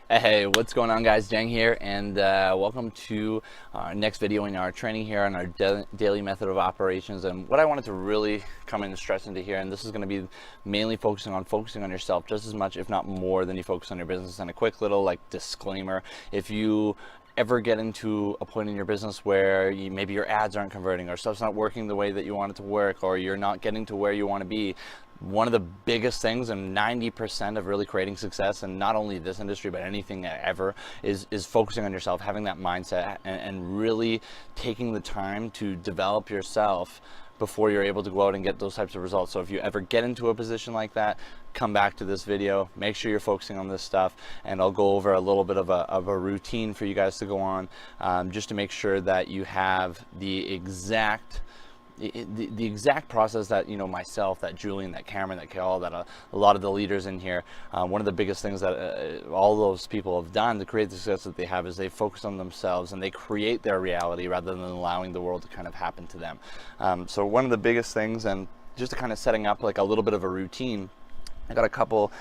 Hey, what's going on, guys? Jang here, and welcome to our next video in our training here on our daily method of operations. And what I wanted to really come in and stress into here, and this is going to be mainly focusing on yourself just as much, if not more, than you focus on your business. And a quick little disclaimer: if you ever get into a point in your business where maybe your ads aren't converting, or stuff's not working the way that you want it to work, or you're not getting to where you want to be, one of the biggest things, and 90% of really creating success, and not only this industry but anything ever, is focusing on yourself, having that mindset, and really taking the time to develop yourself before you're able to go out and get those types of results. So if you ever get into a position like that, come back to this video, make sure you're focusing on this stuff, and I'll go over a little bit of a routine for you guys to go on, just to make sure that you have the exact process that, myself, that Julian, that Cameron, that Kel, that a lot of the leaders in here, one of the biggest things that all those people have done to create the success that they have is they focus on themselves and they create their reality rather than allowing the world to kind of happen to them. So one of the biggest things, and just to kind of setting up like a little bit of a routine, I got a couple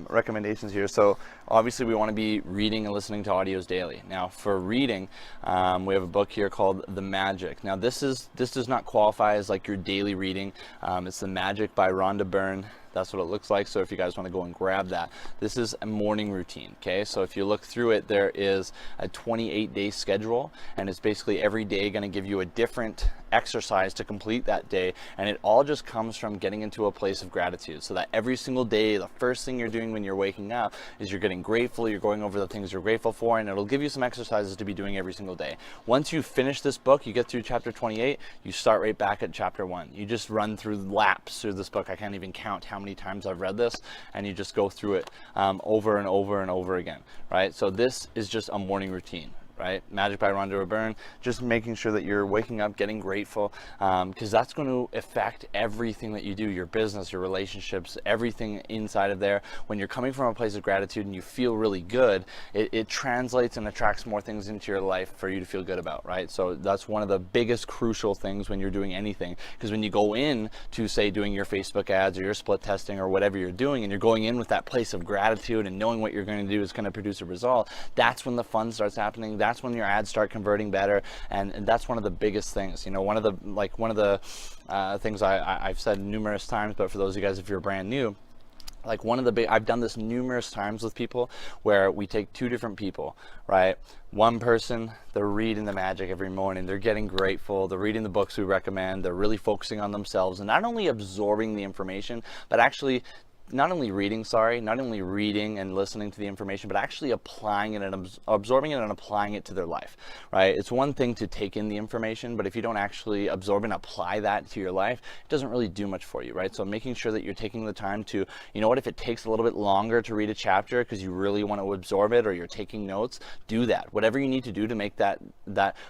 recommendations here. So obviously we want to be reading and listening to audios daily. Now for reading, we have a book here called The Magic. Now this does not qualify as like your daily reading. It's The Magic by Rhonda Byrne. That's what it looks like. So if you guys want to go and grab that, this is a morning routine. Okay, so if you look through it, there is a 28-day schedule, and it's basically every day going to give you a different exercise to complete that day, and it all just comes from getting into a place of gratitude, so that every single day, the first thing you're doing when you're waking up is you're getting grateful, you're going over the things you're grateful for, and it'll give you some exercises to be doing every single day. Once you finish this book, you get through chapter 28, you start right back at chapter 1. You just run through laps through this book. I can't even count how many times I've read this, and you just go through it over and over and over again, right? So this is just a morning routine, right? Magic by Rhonda Byrne, just making sure that you're waking up, getting grateful, because that's going to affect everything that you do, your business, your relationships, everything inside of there. When you're coming from a place of gratitude and you feel really good, it translates and attracts more things into your life for you to feel good about, right? So that's one of the biggest crucial things when you're doing anything, because when you go in to, say, doing your Facebook ads or your split testing or whatever you're doing, and you're going in with that place of gratitude and knowing what you're going to do is going to produce a result, that's when the fun starts happening. That's when your ads start converting better, and that's one of the biggest things. One of the things I've said numerous times, but for those of you guys, if you're brand new, I've done this numerous times with people where we take two different people, right? One person, they're reading The Magic every morning, they're getting grateful, they're reading the books we recommend, they're really focusing on themselves and not only absorbing the information, but actually not only reading and listening to the information, but actually applying it and absorbing it and applying it to their life, right? It's one thing to take in the information, but if you don't actually absorb and apply that to your life, it doesn't really do much for you, right? So making sure that you're taking the time to, if it takes a little bit longer to read a chapter because you really want to absorb it, or you're taking notes, do that. Whatever you need to do to make that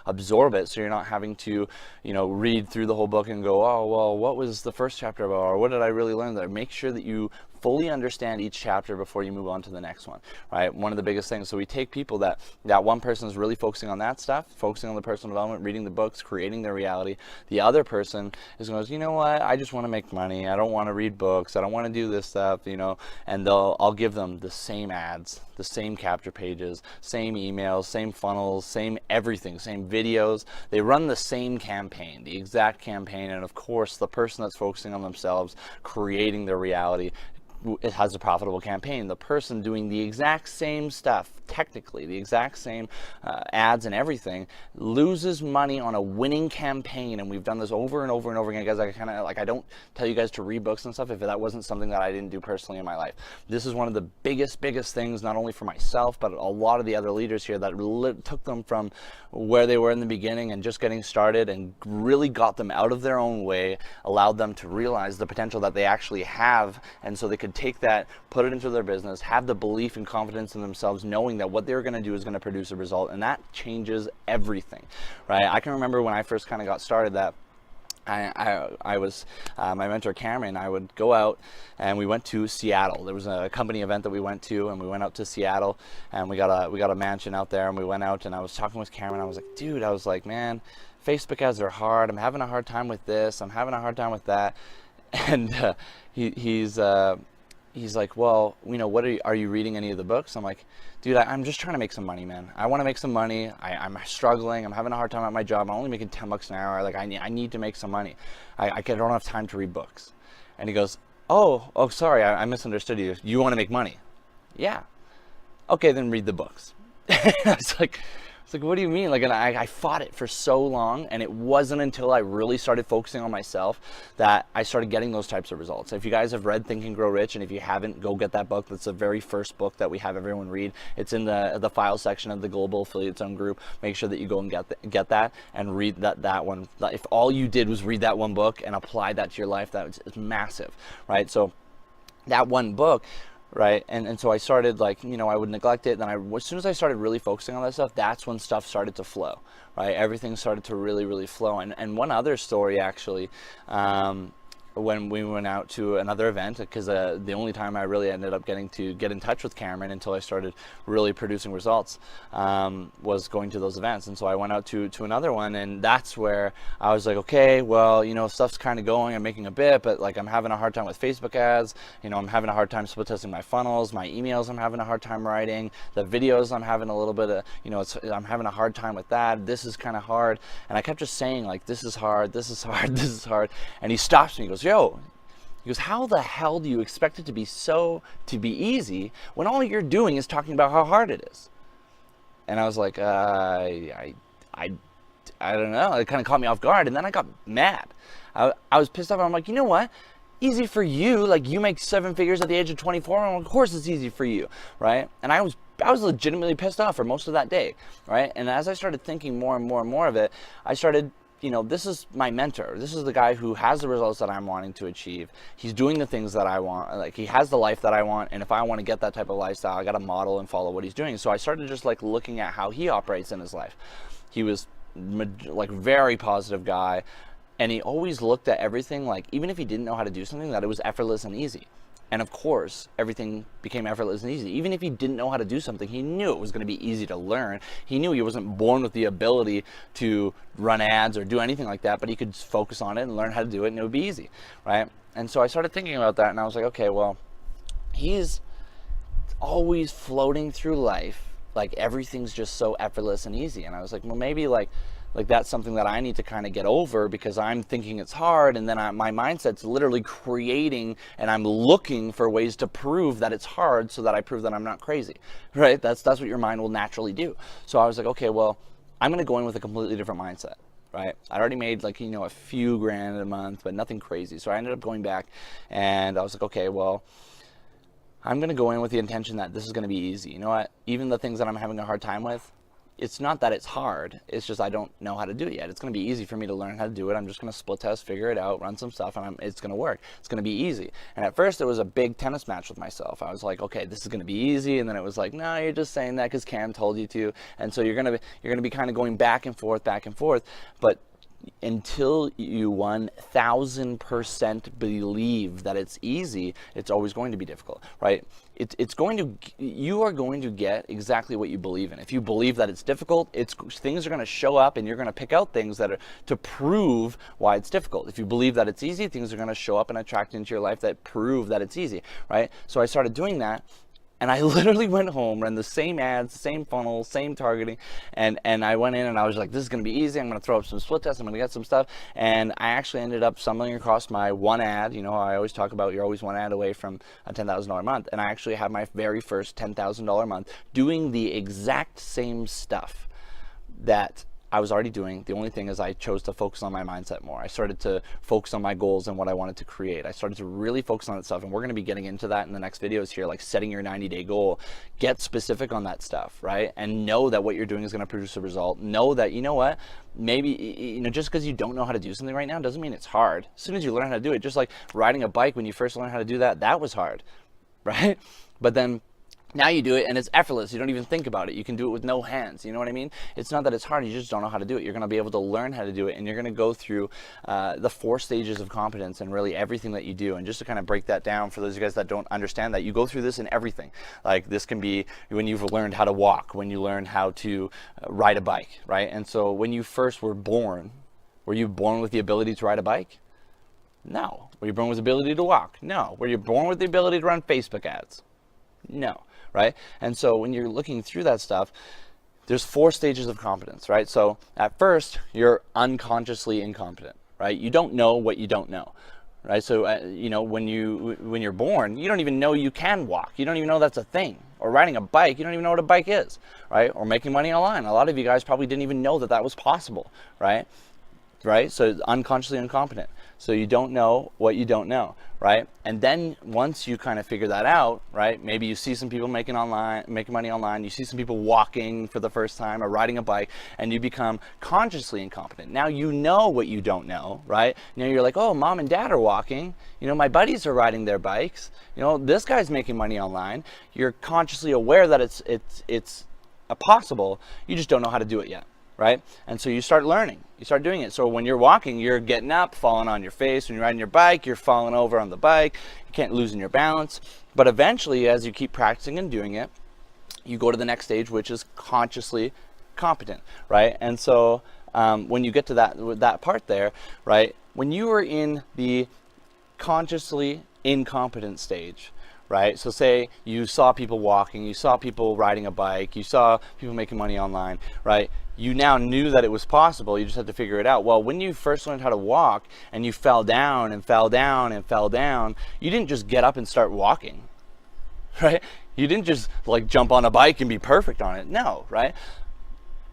absorb it, so you're not having to, read through the whole book and go, oh, well, what was the first chapter about, or what did I really learn there? Make sure that you fully understand each chapter before you move on to the next one, right? One of the biggest things. So we take people that one person is really focusing on that stuff, focusing on the personal development, reading the books, creating their reality. The other person is going, you know what? I just want to make money. I don't want to read books. I don't want to do this stuff, and I'll give them the same ads, the same capture pages, same emails, same funnels, same everything, same videos. They run the same campaign, the exact campaign. And of course, the person that's focusing on themselves, creating their reality, it has a profitable campaign. The person doing the exact same stuff, technically the exact same ads and everything, loses money on a winning campaign. And we've done this over and over and over again, guys. I don't tell you guys to read books and stuff if that wasn't something that I didn't do personally in my life. This is one of the biggest things, not only for myself, but a lot of the other leaders here, that took them from where they were in the beginning and just getting started, and really got them out of their own way, allowed them to realize the potential that they actually have, and so they could take that, put it into their business, have the belief and confidence in themselves, knowing that what they're going to do is going to produce a result, and that changes everything, right? I can remember when I first kind of got started that I was my mentor Cameron. I would go out and we went to Seattle. There was a company event that we went to, and we went out to Seattle, and we got a mansion out there, and we went out, and I was talking with Cameron. I was like, dude, man, Facebook ads are hard. I'm having a hard time with this. I'm having a hard time with that. And he's he's like, well, what are you reading any of the books? I'm like, dude, I'm just trying to make some money, man. I want to make some money. I'm struggling. I'm having a hard time at my job. I'm only making $10 an hour. Like, I need to make some money. I don't have time to read books. And he goes, oh, sorry, I misunderstood you. You want to make money? Yeah. Okay, then read the books. I was like, what do you mean? Like, and I fought it for so long, and it wasn't until I really started focusing on myself that I started getting those types of results. If you guys have read Think and Grow Rich, and if you haven't, go get that book. That's the very first book that we have everyone read. It's in the file section of the Global Affiliate Zone group. Make sure that you go and get that and read that one. If all you did was read that one book and apply that to your life, it's massive, right? So that one book, right? And so I started, like, I would neglect it. Then as soon as I started really focusing on that stuff, that's when stuff started to flow, right? Everything started to really, really flow. And one other story, actually, when we went out to another event, because the only time I really ended up getting to get in touch with Cameron until I started really producing results was going to those events. And so I went out to another one, and that's where I was like, okay, well, stuff's kind of going, I'm making a bit, but like I'm having a hard time with Facebook ads, I'm having a hard time split testing my funnels, my emails I'm having a hard time writing, the videos I'm having a little bit of, I'm having a hard time with that, this is kind of hard. And I kept just saying, like, this is hard, this is hard, this is hard. And he stops me, he goes, yo, how the hell do you expect it to be easy when all you're doing is talking about how hard it is? And I was like, I don't know. It kind of caught me off guard, and then I got mad. I was pissed off. I'm like, you know what? Easy for you. Like, you make 7 figures at the age of 24. And of course, it's easy for you, right? And I was legitimately pissed off for most of that day, right? And as I started thinking more and more and more of it, I started, this is my mentor. This is the guy who has the results that I'm wanting to achieve. He's doing the things that I want. Like, he has the life that I want. And if I want to get that type of lifestyle, I got to model and follow what he's doing. So I started just like looking at how he operates in his life. He was like very positive guy. And he always looked at everything like, even if he didn't know how to do something, that it was effortless and easy. And of course, everything became effortless and easy. Even if he didn't know how to do something, he knew it was going to be easy to learn. He knew he wasn't born with the ability to run ads or do anything like that, but he could focus on it and learn how to do it, and it would be easy, right? And so I started thinking about that, and I was like, okay, well, he's always floating through life like everything's just so effortless and easy. And I was like, well, maybe like that's something that I need to kind of get over, because I'm thinking it's hard, and then my mindset's literally creating, and I'm looking for ways to prove that it's hard so that I prove that I'm not crazy, right? That's what your mind will naturally do. So I was like, okay, well, I'm going to go in with a completely different mindset, right? I already made like, a few grand a month, but nothing crazy. So I ended up going back, and I was like, okay, well, I'm going to go in with the intention that this is going to be easy. You know what? Even the things that I'm having a hard time with, it's not that it's hard, it's just I don't know how to do it yet. It's going to be easy for me to learn how to do it. I'm just going to split test, figure it out, run some stuff, and it's going to work. It's going to be easy. And at first it was a big tennis match with myself. I was like, okay, this is going to be easy, and then it was like, no, you're just saying that because Cam told you to. And so you're going to be kind of going back and forth, but until you 1000% believe that it's easy, it's always going to be difficult, right? You are going to get exactly what you believe in. If you believe that it's difficult, things are going to show up, and you're going to pick out things that are to prove why it's difficult. If you believe that it's easy, things are going to show up and attract into your life that prove that it's easy, right? So I started doing that. And I literally went home, ran the same ads, same funnel, same targeting, and I went in and I was like, this is going to be easy. I'm going to throw up some split tests. I'm going to get some stuff. And I actually ended up stumbling across my one ad. You know, I always talk about you're always one ad away from a $10,000 month. And I actually had my very first $10,000 month doing the exact same stuff that I was already doing. The only thing is I chose to focus on my mindset more. I started to focus on my goals and what I wanted to create. I started to really focus on that stuff, and we're going to be getting into that in the next videos here, like setting your 90-day goal. Get specific on that stuff, right? And know that what you're doing is going to produce a result. Know that, you know what, maybe, just because you don't know how to do something right now doesn't mean it's hard. As soon as you learn how to do it, just like riding a bike, when you first learned how to do that, that was hard, right? But then now you do it and it's effortless. You don't even think about it. You can do it with no hands. You know what I mean? It's not that it's hard. You just don't know how to do it. You're going to be able to learn how to do it, and you're going to go through the 4 stages of competence and really everything that you do. And just to kind of break that down for those of you guys that don't understand that, you go through this in everything. Like, this can be when you've learned how to walk, when you learn how to ride a bike, right? And so when you first were born, were you born with the ability to ride a bike? No. Were you born with the ability to walk? No. Were you born with the ability to run Facebook ads? No, right? And so when you're looking through that stuff, there's 4 stages of competence, right? So at first, you're unconsciously incompetent, right? You don't know what you don't know, right? So, when you're born, you don't even know you can walk. You don't even know that's a thing. Or riding a bike, you don't even know what a bike is, right? Or making money online. A lot of you guys probably didn't even know that that was possible, right? Right? So unconsciously incompetent. So you don't know what you don't know, right? And then once you kind of figure that out, right? Maybe you see some people making money online, you see some people walking for the first time or riding a bike, and you become consciously incompetent. Now you know what you don't know, right? Now you're like, oh, mom and dad are walking, my buddies are riding their bikes, this guy's making money online. You're consciously aware that it's possible, you just don't know how to do it yet. Right? And so you start learning, you start doing it. So when you're walking, you're getting up, falling on your face. When you're riding your bike, you're falling over on the bike. You can't losing your balance. But eventually, as you keep practicing and doing it, you go to the next stage, which is consciously competent, right? And so when you get to that part there, right? When you are in the consciously incompetent stage, right? So say you saw people walking, you saw people riding a bike, you saw people making money online, right? You now knew that it was possible, you just had to figure it out. Well, when you first learned how to walk and you fell down and fell down and fell down, you didn't just get up and start walking, right? You didn't just like jump on a bike and be perfect on it. No, right?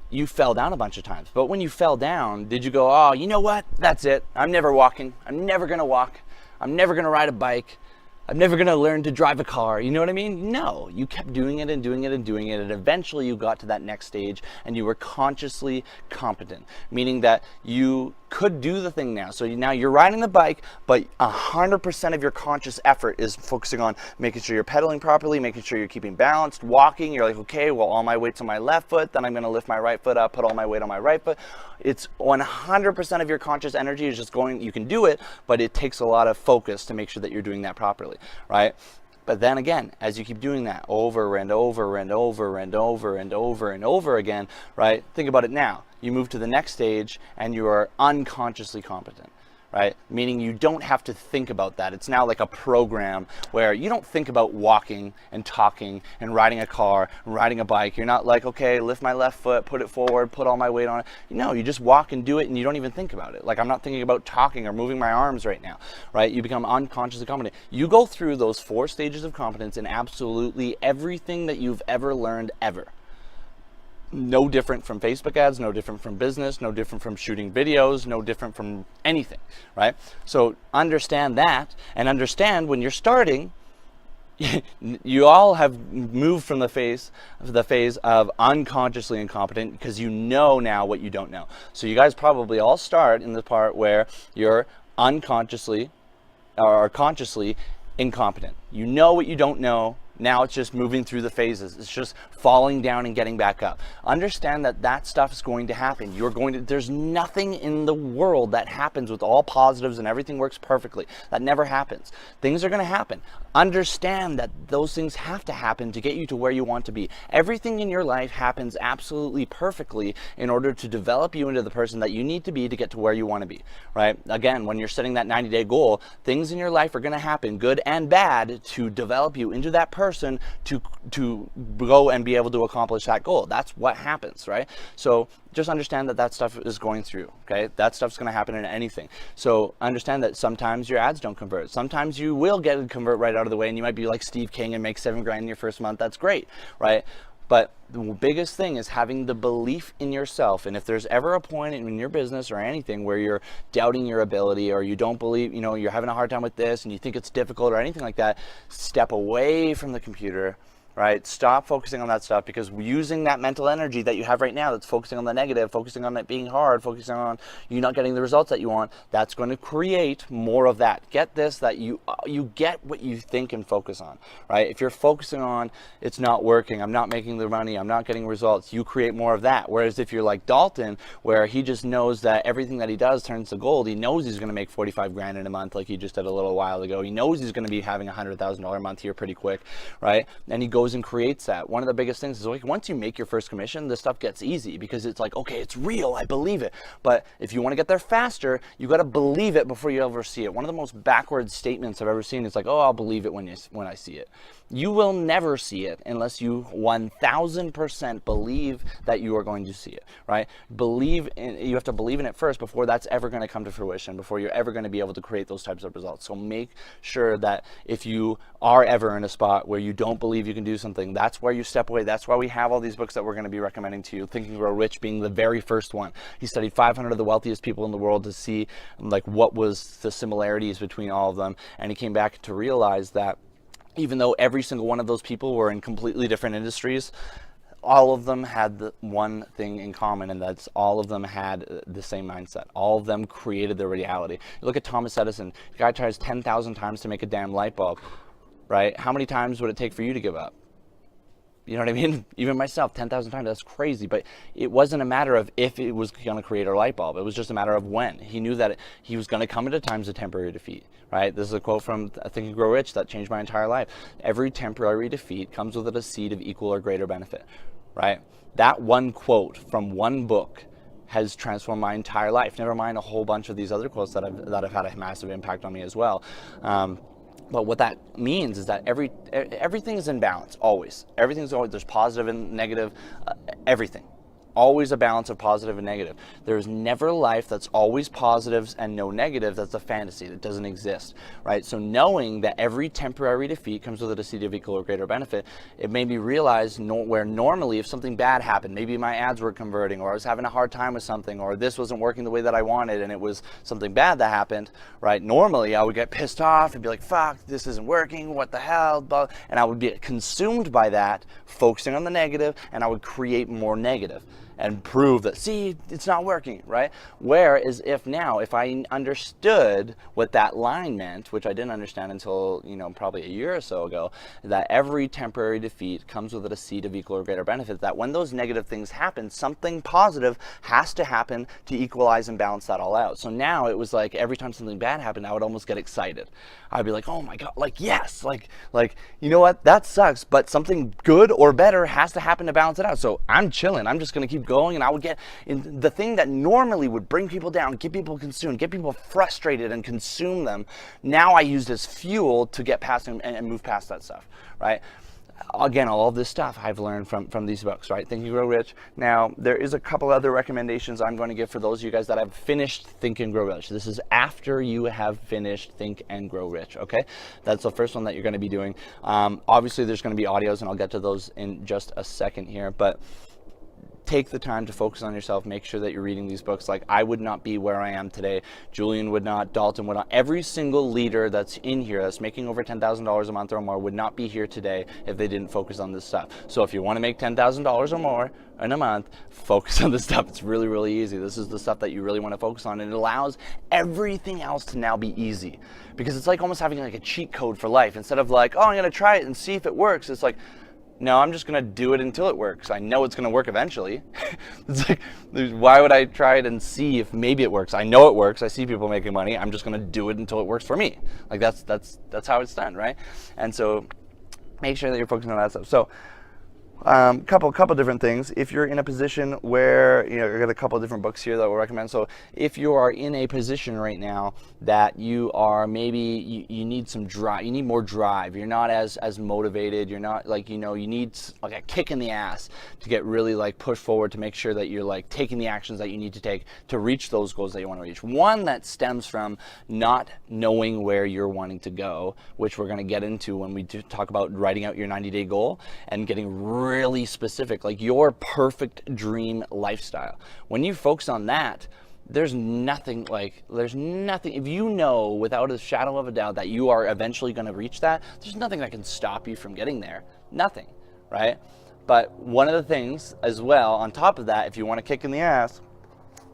You fell down a bunch of times. But when you fell down, did you go, oh, you know what? That's it. I'm never walking. I'm never going to walk. I'm never going to ride a bike. I'm never going to learn to drive a car. You know what I mean? No, you kept doing it and doing it and doing it. And eventually you got to that next stage and you were consciously competent, meaning that you could do the thing now. So now you're riding the bike, but 100% of your conscious effort is focusing on making sure you're pedaling properly, making sure you're keeping balanced, walking. You're like, okay, well, all my weight's on my left foot, then I'm going to lift my right foot up, put all my weight on my right foot. It's 100% of your conscious energy is just going, you can do it, but it takes a lot of focus to make sure that you're doing that properly, right? But then again, as you keep doing that over and over and over and over and over and over again, right? Think about it now. You move to the next stage and you are unconsciously competent, right? Meaning you don't have to think about that. It's now like a program where you don't think about walking and talking and riding a car and riding a bike. You're not like, okay, lift my left foot, put it forward, put all my weight on it. No, you just walk and do it and you don't even think about it. Like I'm not thinking about talking or moving my arms right now, right? You become unconsciously competent. You go through those 4 stages of competence in absolutely everything that you've ever learned ever. No different from Facebook ads, no different from business, no different from shooting videos, no different from anything, right? So understand that and understand when you're starting, you all have moved from the phase of unconsciously incompetent because you know now what you don't know. So you guys probably all start in the part where you're unconsciously or consciously incompetent. You know what you don't know. Now it's just moving through the phases. It's just falling down and getting back up. Understand that that stuff is going to happen. There's nothing in the world that happens with all positives and everything works perfectly. That never happens. Things are going to happen. Understand that those things have to happen to get you to where you want to be. Everything in your life happens absolutely perfectly in order to develop you into the person that you need to be to get to where you want to be, right? Again, when you're setting that 90-day goal, things in your life are going to happen, good and bad, to develop you into that person to go and be able to accomplish that goal. That's what happens, right? So just understand that that stuff is going through, okay? That stuff's going to happen in anything. So understand that sometimes your ads don't convert. Sometimes you will get it convert right out of the way and you might be like Steve King and make $7,000 in your first month. That's great, right? But the biggest thing is having the belief in yourself. And if there's ever a point in your business or anything where you're doubting your ability or you don't believe, you're having a hard time with this and you think it's difficult or anything like that, step away from the computer, right? Stop focusing on that stuff, because using that mental energy that you have right now that's focusing on the negative, focusing on it being hard, focusing on you not getting the results that you want, that's going to create more of that. Get this, that you get what you think and focus on, right? If you're focusing on it's not working, I'm not making the money, I'm not getting results, you create more of that. Whereas if you're like Dalton, where he just knows that everything that he does turns to gold, he knows he's going to make $45,000 in a month like he just did a little while ago. He knows he's going to be having $100,000 a month here pretty quick, right? And he goes goes and creates that. One of the biggest things is like once you make your first commission, this stuff gets easy because it's like, okay, it's real, I believe it. But if you want to get there faster, you got to believe it before you ever see it. One of the most backwards statements I've ever seen is like, oh, I'll believe it when I see it. You will never see it unless you 1000% believe that you are going to see it, right? You have to believe in it first before that's ever going to come to fruition, before you're ever going to be able to create those types of results. So make sure that if you are ever in a spot where you don't believe you can do something, that's where you step away. That's why we have all these books that we're going to be recommending to you. Think and Grow Rich being the very first one. He studied 500 of the wealthiest people in the world to see like what was the similarities between all of them, and he came back to realize that even though every single one of those people were in completely different industries, all of them had the one thing in common, and that's all of them had the same mindset. All of them created their reality. You look at Thomas Edison. The guy tries 10,000 times to make a damn light bulb, right? How many times would it take for you to give up? You know what I mean? Even myself, 10,000 times, that's crazy. But it wasn't a matter of if it was going to create a light bulb. It was just a matter of when. He knew that he was going to come into times of temporary defeat, right? This is a quote from Think and Grow Rich that changed my entire life. Every temporary defeat comes with it a seed of equal or greater benefit, right? That one quote from one book has transformed my entire life. Never mind a whole bunch of these other quotes that have had a massive impact on me as well. But what that means is that everything is in balance, always. Everything's always, there's positive and negative, everything. Always a balance of positive and negative. There is never a life that's always positives and no negative. That's a fantasy that doesn't exist, right? So knowing that every temporary defeat comes with a seed of equal or greater benefit, it made me realize where normally if something bad happened, maybe my ads were converting, or I was having a hard time with something, or this wasn't working the way that I wanted, and it was something bad that happened, right? Normally I would get pissed off and be like, fuck, this isn't working, what the hell, and I would be consumed by that, focusing on the negative, and I would create more negative and prove that, see, it's not working, right? Whereas if I understood what that line meant, which I didn't understand until, probably a year or so ago, that every temporary defeat comes with it a seed of equal or greater benefit, that when those negative things happen, something positive has to happen to equalize and balance that all out. So now it was like every time something bad happened, I would almost get excited. I'd be like, oh my God, like, yes, like, you know what, that sucks, but something good or better has to happen to balance it out. So I'm chilling, I'm just gonna keep going, and I would get in the thing that normally would bring people down, get people consumed, get people frustrated and consume them. Now I used as fuel to get past and move past that stuff, right? Again, all of this stuff I've learned from these books, right? Think and Grow Rich. Now, there is a couple other recommendations I'm going to give for those of you guys that have finished Think and Grow Rich. This is after you have finished Think and Grow Rich, okay? That's the first one that you're going to be doing. Obviously, there's going to be audios, and I'll get to those in just a second here, but take the time to focus on yourself. Make sure that you're reading these books. Like, I would not be where I am today. Julian would not, Dalton would not. Every single leader that's in here that's making over $10,000 a month or more would not be here today if they didn't focus on this stuff. So if you want to make $10,000 or more in a month, focus on this stuff. It's really, really easy. This is the stuff that you really want to focus on, and it allows everything else to now be easy, because it's like almost having like a cheat code for life. Instead of like, oh, I'm going to try it and see if it works, it's like, no, I'm just going to do it until it works. I know it's going to work eventually. It's like, why would I try it and see if maybe it works? I know it works. I see people making money. I'm just going to do it until it works for me. Like, that's how it's done, right? And so make sure that you're focusing on that stuff. So couple different things. If you're in a position where, I got a couple of different books here that we'll recommend. So if you are in a position right now that you are maybe, you need some drive, you need more drive, you're not as motivated, you're not like, you need like a kick in the ass to get really like push forward, to make sure that you're like taking the actions that you need to take to reach those goals that you want to reach. One that stems from not knowing where you're wanting to go, which we're going to get into when we do talk about writing out your 90-day goal and getting really specific, like your perfect dream lifestyle. When you focus on that, there's nothing, if you know without a shadow of a doubt that you are eventually going to reach that, there's nothing that can stop you from getting there. Nothing, right? But one of the things as well, on top of that, if you want to kick in the ass,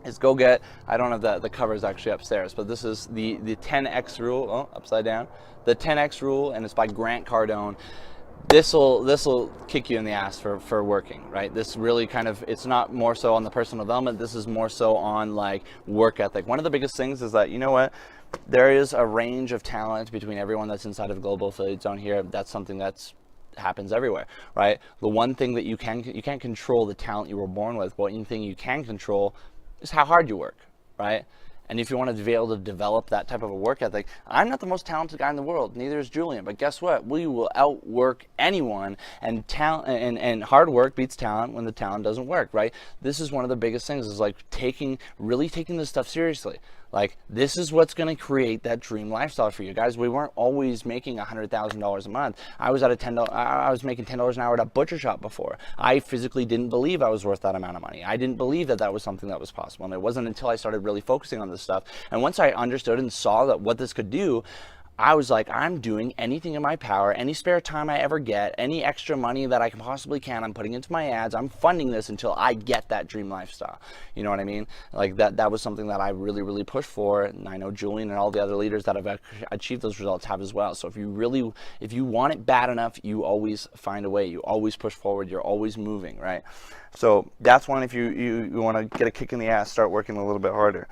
is go get, I don't have the covers actually upstairs, but this is the 10X rule, upside down, the 10X rule, and it's by Grant Cardone. This'll kick you in the ass for working, right? This really kind of, it's not more so on the personal development, this is more so on like work ethic. One of the biggest things is that, you know what, there is a range of talent between everyone that's inside of Global Affiliate Zone here. That's something that's happens everywhere, right? The one thing that you can't control the talent you were born with. One thing you can control is how hard you work, right? And if you want to be able to develop that type of a work ethic, I'm not the most talented guy in the world, neither is Julian, but guess what? We will outwork anyone, and talent and hard work beats talent when the talent doesn't work, right? This is one of the biggest things, is like really taking this stuff seriously. Like, this is what's going to create that dream lifestyle for you guys. We weren't always making $100,000 a month. I was making $10 an hour at a butcher shop before. I physically didn't believe I was worth that amount of money. I didn't believe that that was something that was possible. And it wasn't until I started really focusing on this stuff, and once I understood and saw that what this could do, I was like, I'm doing anything in my power, any spare time I ever get, any extra money that I can possibly I'm putting into my ads. I'm funding this until I get that dream lifestyle. You know what I mean? Like, that was something that I really, really pushed for. And I know Julian and all the other leaders that have achieved those results have as well. So if you want it bad enough, you always find a way. You always push forward. You're always moving, right? So that's one. If you want to get a kick in the ass, start working a little bit harder.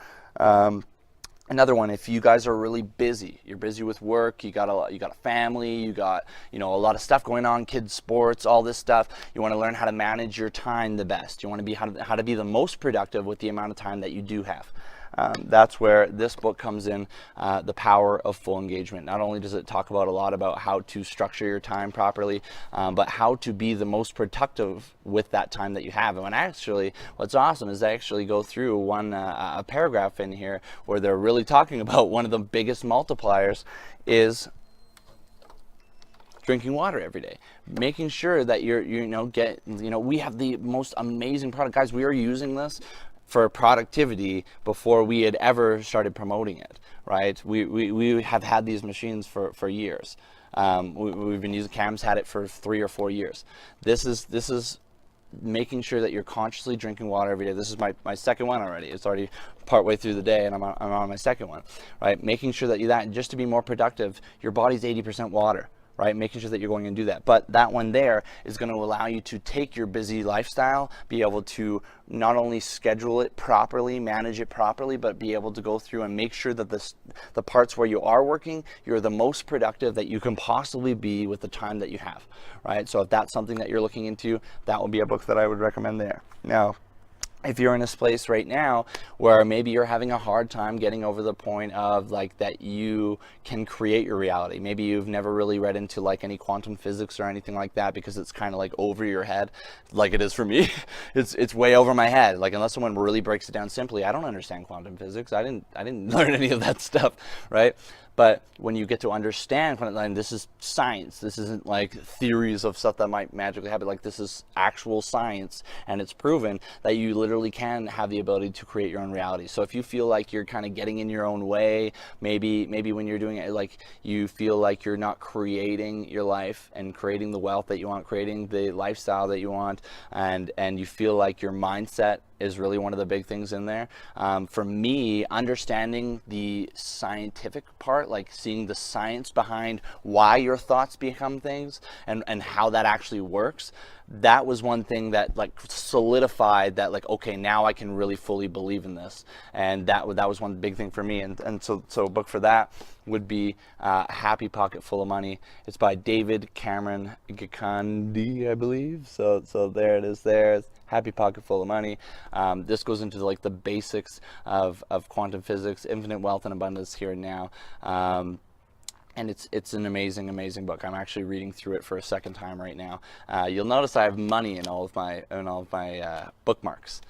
Another one, if you guys are really busy, you're busy with work, you got a family, you got, a lot of stuff going on, kids, sports, all this stuff. You want to learn how to manage your time the best. You want to be how to be the most productive with the amount of time that you do have. That's where this book comes in, The Power of Full Engagement. Not only does it talk about a lot about how to structure your time properly, but how to be the most productive with that time that you have. And what's awesome is they actually go through a paragraph in here where they're really talking about one of the biggest multipliers is drinking water every day, making sure that we have the most amazing product, guys. We are using this for productivity before we had ever started promoting it, right? We have had these machines for years. We've been using, Cam's had it for 3 or 4 years. This is making sure that you're consciously drinking water every day. This is my second one already. It's already partway through the day and I'm on my second one, right? Making sure that just to be more productive, your body's 80% water. Right? Making sure that you're going and do that. But that one there is going to allow you to take your busy lifestyle, be able to not only schedule it properly, manage it properly, but be able to go through and make sure that the parts where you are working, you're the most productive that you can possibly be with the time that you have, right? So if that's something that you're looking into, that would be a book that I would recommend there. Now, if you're in this place right now where maybe you're having a hard time getting over the point of like that you can create your reality, maybe you've never really read into like any quantum physics or anything like that because it's kind of like over your head, like it is for me. It's way over my head. Like, unless someone really breaks it down simply, I don't understand quantum physics. I didn't learn any of that stuff, right? But when you get to understand, and this is science, this isn't like theories of stuff that might magically happen, like this is actual science, and it's proven that you literally can have the ability to create your own reality. So if you feel like you're kind of getting in your own way, maybe when you're doing it, like you feel like you're not creating your life and creating the wealth that you want, creating the lifestyle that you want, and you feel like your mindset is really one of the big things in there. For me, understanding the scientific part, like seeing the science behind why your thoughts become things and how that actually works, that was one thing that like solidified that, like, okay, now I can really fully believe in this. And that was one big thing for me. And so a book for that would be Happy Pocket Full of Money. It's by David Cameron Gikandi, I believe. So there it is there. Happy Pocket Full of Money. This goes into like the basics of quantum physics, infinite wealth and abundance here and now. And it's an amazing book. I'm actually reading through it for a second time right now. You'll notice I have money in all of my bookmarks.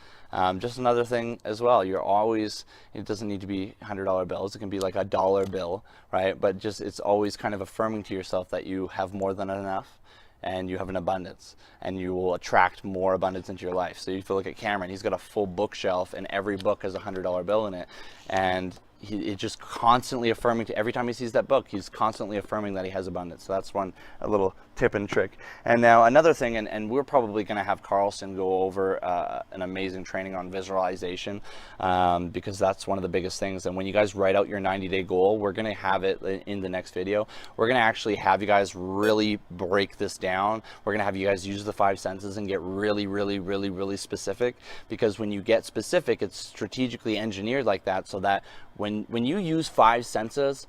Just another thing as well, it doesn't need to be $100 bills, it can be like a dollar bill, right? But it's always kind of affirming to yourself that you have more than enough and you have an abundance, and you will attract more abundance into your life. So you feel, look at Cameron, he's got a full bookshelf and every book has a $100 bill in it, and it's just constantly affirming every time he sees that book, he's constantly affirming that he has abundance. So that's a little tip and trick. And now another thing, and we're probably going to have Carlson go over an amazing training on visualization, because that's one of the biggest things. And when you guys write out your 90-day goal, we're going to have it in the next video. We're going to actually have you guys really break this down. We're going to have you guys use the 5 senses and get really specific, because when you get specific, it's strategically engineered like that, so that when you use 5 senses,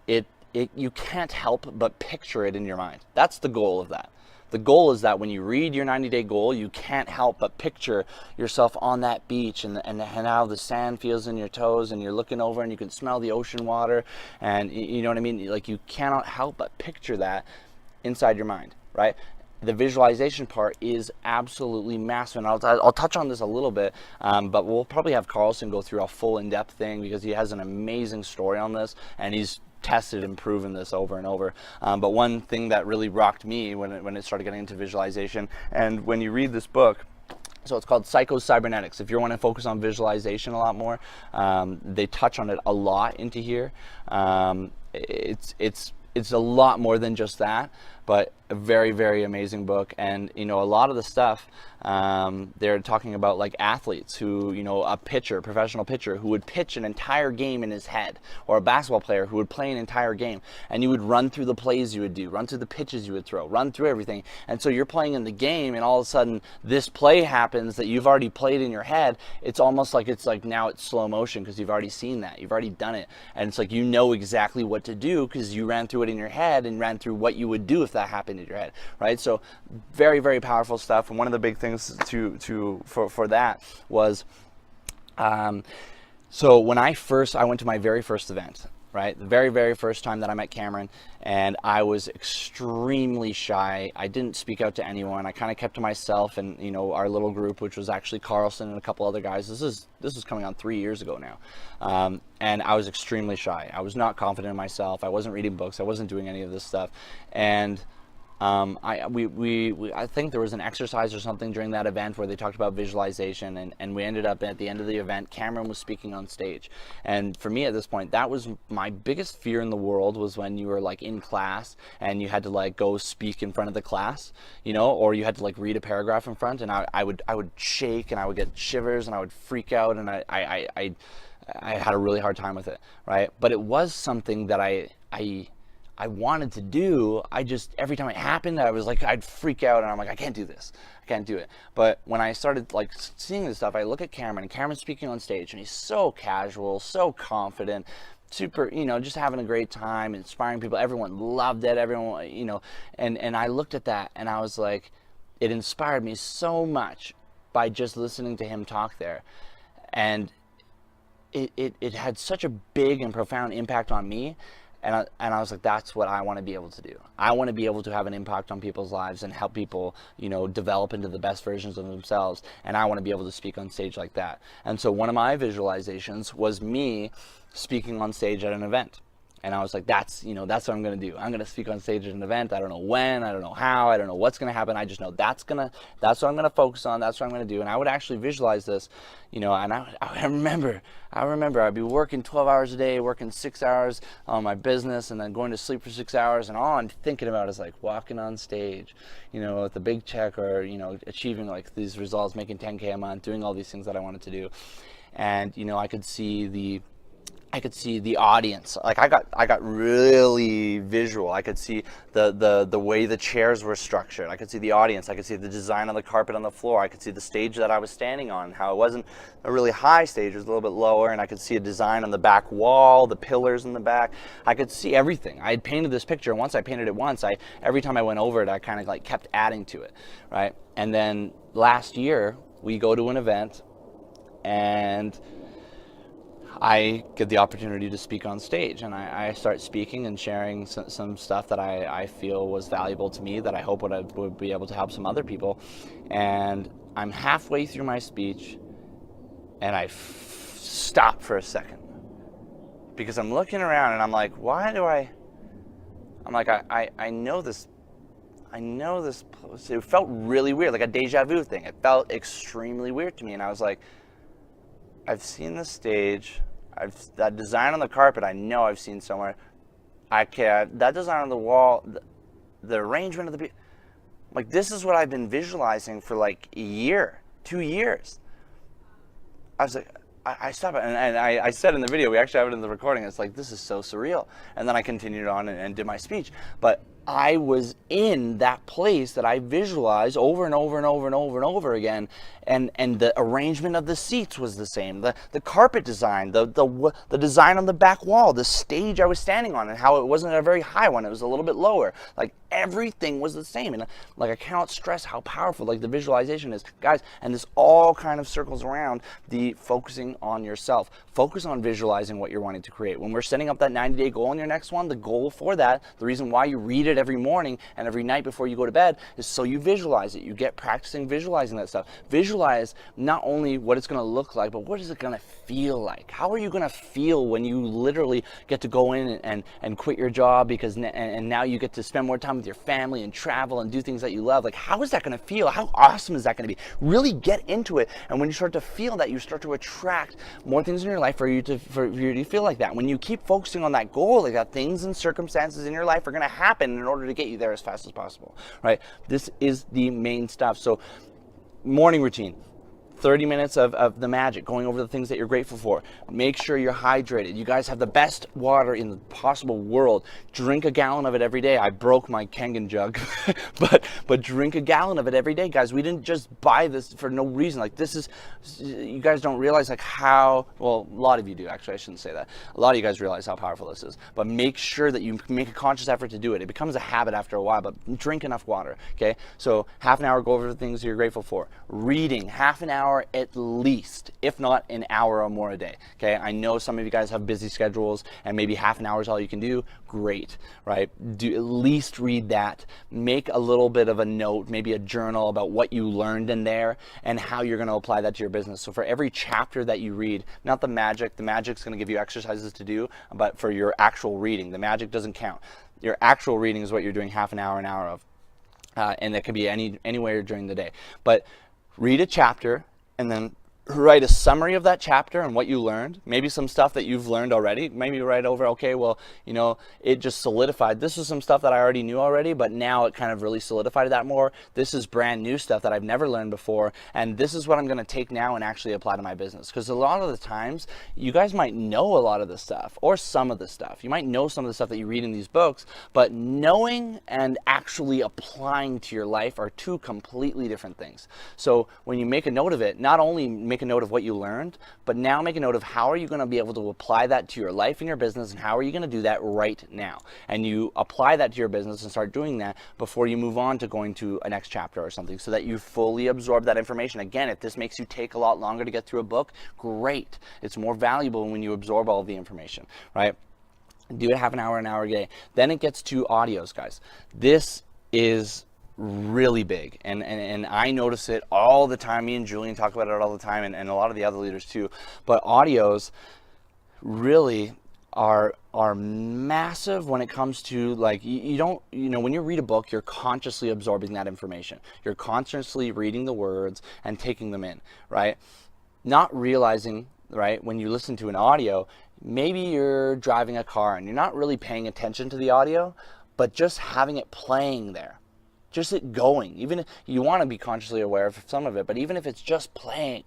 it you can't help but picture it in your mind. That's the goal of that. The goal is that when you read your 90-day goal, you can't help but picture yourself on that beach and how the sand feels in your toes, and you're looking over and you can smell the ocean water, and you know what I mean? Like, you cannot help but picture that inside your mind, right? The visualization part is absolutely massive, and I'll touch on this a little bit, but we'll probably have Carlson go through a full in-depth thing, because he has an amazing story on this, and he's tested and proven this over and over. But one thing that really rocked me when it started getting into visualization, and when you read this book, so it's called Psycho-Cybernetics. If you want to focus on visualization a lot more, they touch on it a lot into here. It's a lot more than just that, but a very, very amazing book. And a lot of the stuff, they're talking about like athletes who, a pitcher, professional pitcher, who would pitch an entire game in his head, or a basketball player who would play an entire game, and you would run through the plays you would do, run through the pitches you would throw, run through everything. And so you're playing in the game, and all of a sudden this play happens that you've already played in your head. It's almost like now it's slow motion, because you've already seen that, you've already done it, and it's like exactly what to do, because you ran through it in your head and ran through what you would do if that happened in your head, right? So very, very powerful stuff. And one of the big things for that was, so when I went to my very first event, right? The very, very first time that I met Cameron, and I was extremely shy. I didn't speak out to anyone. I kind of kept to myself and, our little group, which was actually Carlson and a couple other guys. This is coming on 3 years ago now. And I was extremely shy. I was not confident in myself. I wasn't reading books. I wasn't doing any of this stuff. And I think there was an exercise or something during that event where they talked about visualization, and we ended up at the end of the event, Cameron was speaking on stage. And for me at this point, that was my biggest fear in the world, was when you were like in class and you had to like go speak in front of the class, or you had to like read a paragraph in front, and I would shake, and I would get shivers, and I would freak out, and I had a really hard time with it, right? But it was something that I wanted to do. Every time it happened, I was like, I'd freak out, and I'm like, I can't do this. I can't do it. But when I started like seeing this stuff, I look at Cameron, and Cameron's speaking on stage, and he's so casual, so confident, super, just having a great time, inspiring people. Everyone loved it. Everyone, and I looked at that, and I was like, it inspired me so much by just listening to him talk there. And it had such a big and profound impact on me. And I was like, that's what I want to be able to do. I want to be able to have an impact on people's lives and help people, develop into the best versions of themselves. And I want to be able to speak on stage like that. And so one of my visualizations was me speaking on stage at an event. And I was like, that's what I'm going to do. I'm going to speak on stage at an event. I don't know when, I don't know how, I don't know what's going to happen. I just know that's what I'm going to focus on. That's what I'm going to do. And I would actually visualize this, and I remember I'd be working 12 hours a day, working 6 hours on my business, and then going to sleep for 6 hours. And all I'm thinking about is like walking on stage, with a big check, or, achieving like these results, making 10K a month, doing all these things that I wanted to do. And, I could see the audience. Like I got really visual. I could see the way the chairs were structured. I could see the audience. I could see the design on the carpet on the floor. I could see the stage that I was standing on, how it wasn't a really high stage, it was a little bit lower, and I could see a design on the back wall, the pillars in the back. I could see everything. I had painted this picture, and once I painted it once, every time I went over it, I kind of like kept adding to it, right? And then last year, we go to an event, and I get the opportunity to speak on stage, and I start speaking and sharing some stuff that I feel was valuable to me, that I hope would be able to help some other people. And I'm halfway through my speech, and I stop for a second, because I'm looking around, and I'm like, I know this. It felt really weird, like a deja vu thing. It felt extremely weird to me, and I was like, I've seen the stage. That design on the carpet, I know I've seen somewhere. That design on the wall, the arrangement of the, like, this is what I've been visualizing for like a year, 2 years. I was like, I stopped, and I said in the video, we actually have it in the recording, it's like, this is so surreal. And then I continued on and did my speech. But I was in that place that I visualized over and over and over and over and over again. And the arrangement of the seats was the same. The carpet design, the design on the back wall, the stage I was standing on, and how it wasn't a very high one, it was a little bit lower. Like everything was the same. And like I cannot stress how powerful like the visualization is, guys. And this all kind of circles around the focusing on yourself. Focus on visualizing what you're wanting to create. When we're setting up that 90-day goal in your next one, the goal for that, the reason why you read it every morning and every night before you go to bed, is so you visualize it. You get practicing visualizing that stuff. Visualize not only what it's going to look like, but what is it going to feel like? How are you going to feel when you literally get to go in and quit your job because and now you get to spend more time with your family and travel and do things that you love? Like, how is that going to feel? How awesome is that going to be? Really get into it. And when you start to feel that, you start to attract more things in your life for you to feel like that. When you keep focusing on that goal, like that, things and circumstances in your life are going to happen in order to get you there as fast as possible, right? This is the main stuff. So morning routine, 30 minutes of the magic, going over the things that you're grateful for. Make sure you're hydrated. You guys have the best water in the possible world. Drink a gallon of it every day. I broke my Kangen jug, but drink a gallon of it every day, guys. We didn't just buy this for no reason. Like, this is, you guys don't realize like how, well, a lot of you do actually, I shouldn't say that. A lot of you guys realize how powerful this is, but make sure that you make a conscious effort to do it. It becomes a habit after a while, but drink enough water, okay? So half an hour, go over the things you're grateful for. Reading, half an hour at least, if not an hour or more a day. Okay, I know some of you guys have busy schedules and maybe half an hour is all you can do. Great, right? Do at least read that. Make a little bit of a note, maybe a journal about what you learned in there and how you're going to apply that to your business. So for every chapter that you read, not the magic's going to give you exercises to do, but for your actual reading, the magic doesn't count. Your actual reading is what you're doing half an hour of, and that could be anywhere during the day. But read a chapter and then write a summary of that chapter and what you learned, maybe some stuff that you've learned already. Maybe write over, okay, well, you know, it just solidified. This is some stuff that I already knew already, but now it kind of really solidified that more. This is brand new stuff that I've never learned before, and this is what I'm going to take now and actually apply to my business. Because a lot of the times, you guys might know a lot of this stuff, or some of the stuff. You might know some of the stuff that you read in these books, but knowing and actually applying to your life are two completely different things. So when you make a note of it, not only make a note of what you learned, but now make a note of how are you going to be able to apply that to your life and your business, and how are you going to do that right now. And you apply that to your business and start doing that before you move on to going to a next chapter or something, so that you fully absorb that information. Again, if this makes you take a lot longer to get through a book, great. It's more valuable when you absorb all of the information, right? Do it half an hour a day. Then it gets to audios, guys. This is really big, and I notice it all the time. Me and Julian talk about it all the time, and a lot of the other leaders too. But audios really are massive when it comes to, like, you don't, you know, when you read a book, you're consciously absorbing that information. You're consciously reading the words and taking them in, right? Not realizing, right, when you listen to an audio, maybe you're driving a car and you're not really paying attention to the audio, but just having it playing there, just it going. Even if you want to be consciously aware of some of it, but even if it's just playing,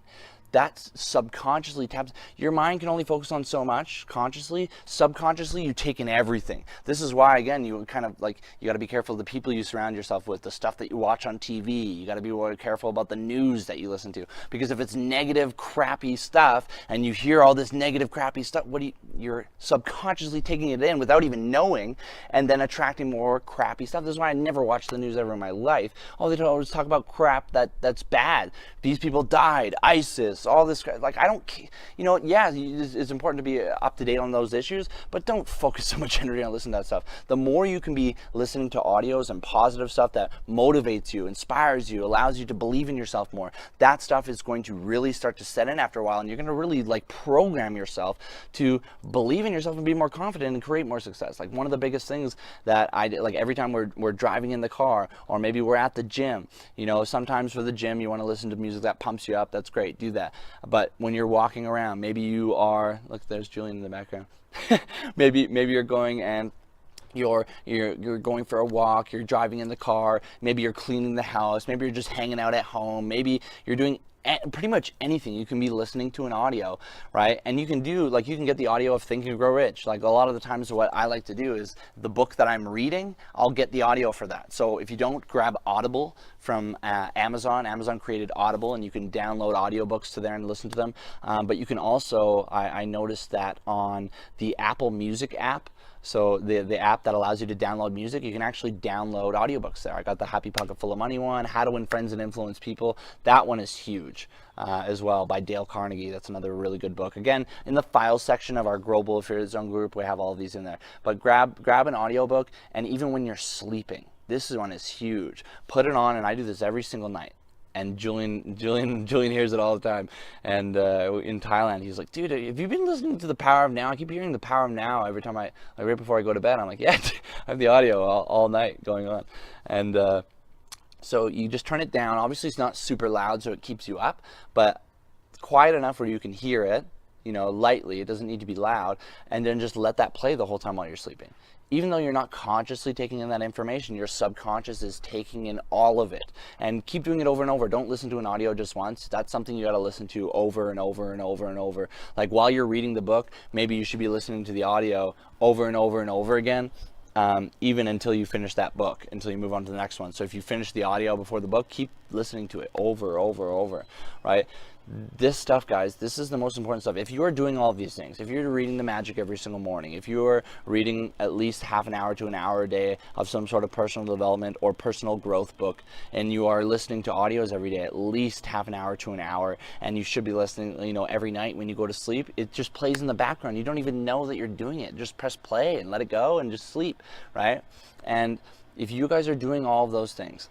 that's subconsciously taps. Your mind can only focus on so much consciously. Subconsciously, you take in everything. This is why, again, you kind of like, you got to be careful of the people you surround yourself with, the stuff that you watch on TV. You got to be more careful about the news that you listen to, because if it's negative, crappy stuff, and you hear all this negative, crappy stuff, you're subconsciously taking it in without even knowing, and then attracting more crappy stuff. This is why I never watched the news ever in my life. All they always talk about crap that's bad. These people died, ISIS, all this, like, I don't, you know, yeah, it's important to be up to date on those issues, but don't focus so much energy on listening to that stuff. The more you can be listening to audios and positive stuff that motivates you, inspires you, allows you to believe in yourself more, that stuff is going to really start to set in after a while, and you're going to really, like, program yourself to believe in yourself and be more confident and create more success. Like, one of the biggest things that I did, like, every time we're driving in the car, or maybe we're at the gym, you know, sometimes for the gym you want to listen to music that pumps you up. That's great, do that. But when you're walking around, maybe you are, look, there's Julian in the background. maybe you're going and you're going for a walk, you're driving in the car, maybe you're cleaning the house, maybe you're just hanging out at home, maybe you're doing pretty much anything. You can be listening to an audio, right? And you can do, like, you can get the audio of Think and Grow Rich. Like, a lot of the times what I like to do is the book that I'm reading, I'll get the audio for that. So if you don't grab Audible from Amazon created Audible, and you can download audiobooks to there and listen to them. But you can also, I noticed that on the Apple Music app, so the app that allows you to download music, you can actually download audiobooks there. I got the Happy Pocket Full of Money one, How to Win Friends and Influence People. That one is huge as well, by Dale Carnegie. That's another really good book. Again, in the files section of our Global Affiliate Zone group, we have all of these in there. But grab an audiobook, and even when you're sleeping, this one is huge. Put it on, and I do this every single night. And Julian hears it all the time. And in Thailand, he's like, dude, have you been listening to The Power of Now? I keep hearing The Power of Now every time right before I go to bed. I'm like, yeah, I have the audio all night going on. And so you just turn it down. Obviously, it's not super loud, so it keeps you up, but quiet enough where you can hear it, lightly. It doesn't need to be loud. And then just let that play the whole time while you're sleeping. Even though you're not consciously taking in that information, your subconscious is taking in all of it. And keep doing it over and over. Don't listen to an audio just once. That's something you got to listen to over and over and over and over. Like, while you're reading the book, maybe you should be listening to the audio over and over and over again, even until you finish that book, until you move on to the next one. So if you finish the audio before the book, keep listening to it over, right? This stuff, guys, this is the most important stuff. If you are doing all of these things, if you're reading The Magic every single morning, if you are reading at least half an hour to an hour a day of some sort of personal development or personal growth book, and you are listening to audios every day, at least half an hour to an hour, and you should be listening, every night when you go to sleep, it just plays in the background. You don't even know that you're doing it. Just press play and let it go and just sleep, right? And if you guys are doing all of those things,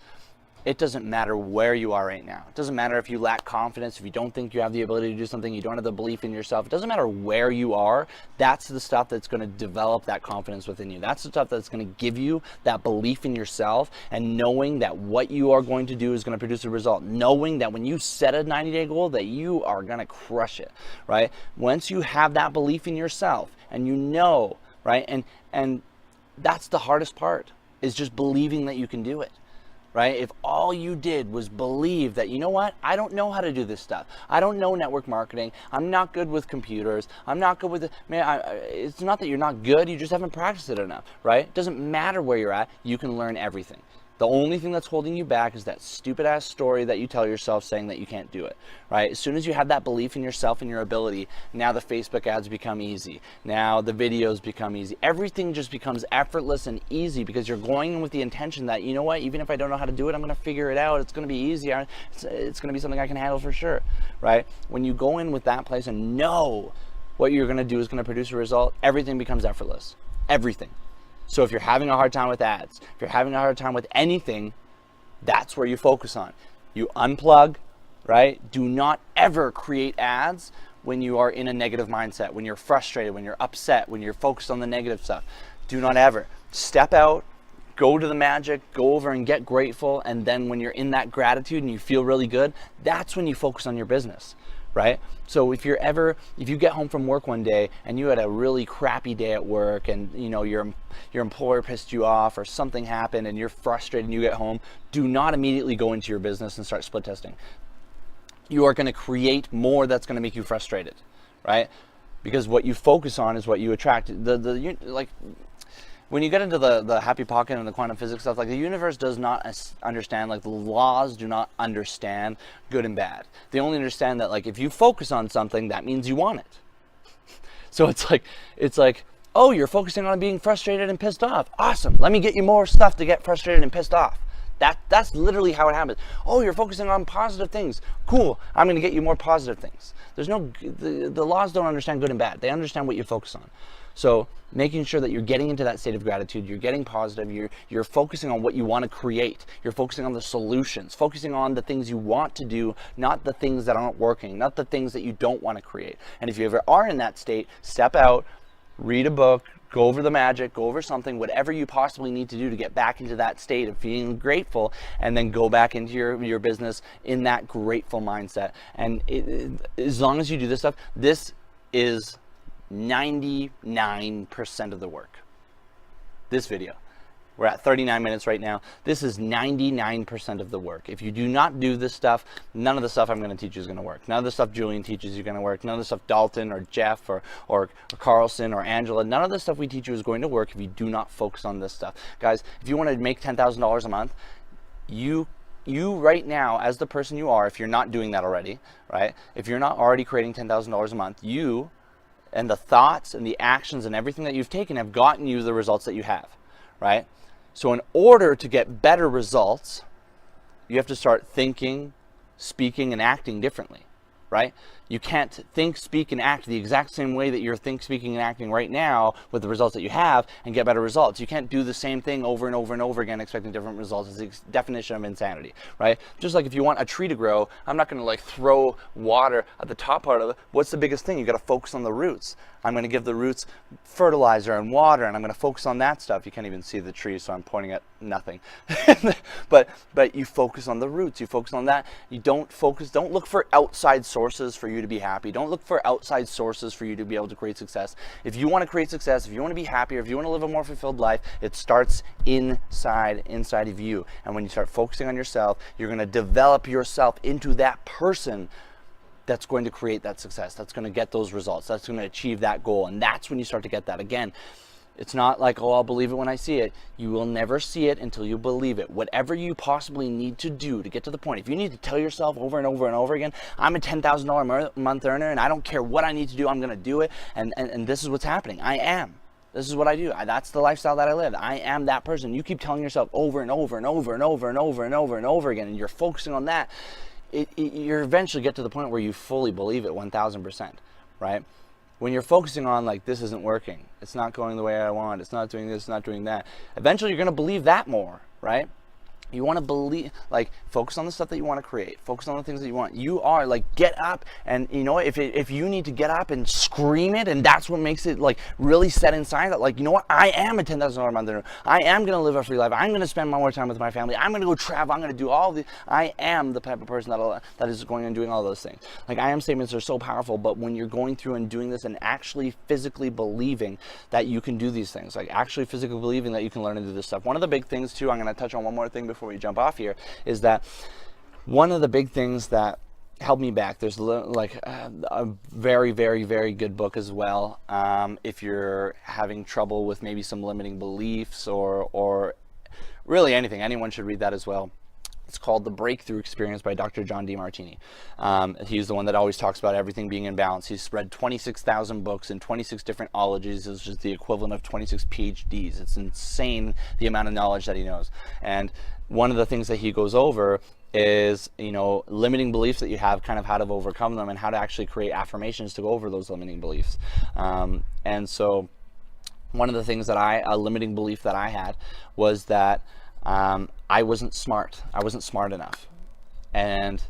it doesn't matter where you are right now. It doesn't matter if you lack confidence, if you don't think you have the ability to do something, you don't have the belief in yourself. It doesn't matter where you are. That's the stuff that's going to develop that confidence within you. That's the stuff that's going to give you that belief in yourself, and knowing that what you are going to do is going to produce a result. Knowing that when you set a 90-day goal, that you are going to crush it, right? Once you have that belief in yourself, and right? And that's the hardest part, is just believing that you can do it. Right? If all you did was believe that, I don't know how to do this stuff. I don't know network marketing. I'm not good with computers. I'm not good with it's not that you're not good. You just haven't practiced it enough, right? It doesn't matter where you're at. You can learn everything. The only thing that's holding you back is that stupid ass story that you tell yourself saying that you can't do it, right? As soon as you have that belief in yourself and your ability, now the Facebook ads become easy. Now the videos become easy. Everything just becomes effortless and easy, because you're going in with the intention that, even if I don't know how to do it, I'm going to figure it out. It's going to be easy. It's going to be something I can handle for sure, right? When you go in with that place and know what you're going to do is going to produce a result, everything becomes effortless. Everything. So if you're having a hard time with ads, if you're having a hard time with anything, that's where you focus on. You unplug, right? Do not ever create ads when you are in a negative mindset, when you're frustrated, when you're upset, when you're focused on the negative stuff. Do not ever. Step out, go to The Magic, go over and get grateful, and then when you're in that gratitude and you feel really good, that's when you focus on your business. Right? So if you get home from work one day and you had a really crappy day at work, and your employer pissed you off or something happened and you're frustrated and you get home, do not immediately go into your business and start split testing. You are going to create more that's going to make you frustrated, right? Because what you focus on is what you attract. When you get into the happy pocket and the quantum physics stuff, the universe does not understand, the laws do not understand good and bad. They only understand that, if you focus on something, that means you want it. So it's like, oh, you're focusing on being frustrated and pissed off. Awesome. Let me get you more stuff to get frustrated and pissed off. That's literally how it happens. Oh, you're focusing on positive things. Cool. I'm going to get you more positive things. The laws don't understand good and bad. They understand what you focus on. So making sure that you're getting into that state of gratitude, you're getting positive, you're focusing on what you want to create, you're focusing on the solutions, focusing on the things you want to do, not the things that aren't working, not the things that you don't want to create. And if you ever are in that state, step out, read a book, go over The Magic, go over something, whatever you possibly need to do to get back into that state of feeling grateful, and then go back into your business in that grateful mindset. And as long as you do this stuff, this is 99% of the work. This video. We're at 39 minutes right now. This is 99% of the work. If you do not do this stuff, none of the stuff I'm going to teach you is going to work. None of the stuff Julian teaches you is going to work. None of the stuff Dalton or Jeff or Carlson or Angela, none of the stuff we teach you is going to work if you do not focus on this stuff. Guys, if you want to make $10,000 a month, you right now, as the person you are, if you're not doing that already, right? If you're not already creating $10,000 a month, you and the thoughts and the actions and everything that you've taken have gotten you the results that you have, right? So in order to get better results, you have to start thinking, speaking, and acting differently, right? You can't think, speak, and act the exact same way that you're speaking, and acting right now with the results that you have and get better results. You can't do the same thing over and over and over again expecting different results. It's the definition of insanity, right? Just like if you want a tree to grow, I'm not going to like throw water at the top part of it. What's the biggest thing? You got to focus on the roots. I'm going to give the roots fertilizer and water, and I'm going to focus on that stuff. You can't even see the tree, so I'm pointing at nothing. but you focus on the roots. You focus on that. You don't look for outside sources for you to be happy. Don't look for outside sources for you to be able to create success. If you want to create success, if you want to be happier, if you want to live a more fulfilled life, it starts inside of you. And when you start focusing on yourself, you're going to develop yourself into that person that's going to create that success, that's going to get those results, that's going to achieve that goal. And that's when you start to get that. Again, it's not like, oh, I'll believe it when I see it. You will never see it until you believe it. Whatever you possibly need to do to get to the point, if you need to tell yourself over and over and over again, I'm a $10,000 a month earner and I don't care what I need to do, I'm going to do it. And this is what's happening. I am. This is what I do. That's the lifestyle that I live. I am that person. You keep telling yourself over and over and over and over and over and over and over again, and you're focusing on that. You eventually get to the point where you fully believe it 1,000%, right? When you're focusing on like, this isn't working, it's not going the way I want, it's not doing this, it's not doing that, eventually you're going to believe that more, right? You want to believe, like, focus on the stuff that you want to create. Focus on the things that you want. You are, like, get up, and, you know, if you need to get up and scream it, and that's what makes it, like, really set inside that, like, you know what, I am a $10,000 a month earner. I am going to live a free life. I'm going to spend more time with my family. I'm going to go travel. I'm going to do all the, I am the type of person that is going and doing all those things. Like, I am statements are so powerful, but when you're going through and doing this and actually physically believing that you can do these things, like, actually physically believing that you can learn to do this stuff. One of the big things, too, I'm going to touch on one more thing before we jump off here, is that one of the big things that held me back, there's like a very, very, very good book as well, if you're having trouble with maybe some limiting beliefs or really anything, anyone should read that as well. It's called The Breakthrough Experience by Dr. John Demartini. He's the one that always talks about everything being in balance. He's read 26,000 books in 26 different ologies. It's just the equivalent of 26 PhDs. It's insane the amount of knowledge that he knows. And one of the things that he goes over is, you know, limiting beliefs that you have, kind of how to overcome them and how to actually create affirmations to go over those limiting beliefs. And so one of the things that a limiting belief that I had was that I wasn't smart. I wasn't smart enough. And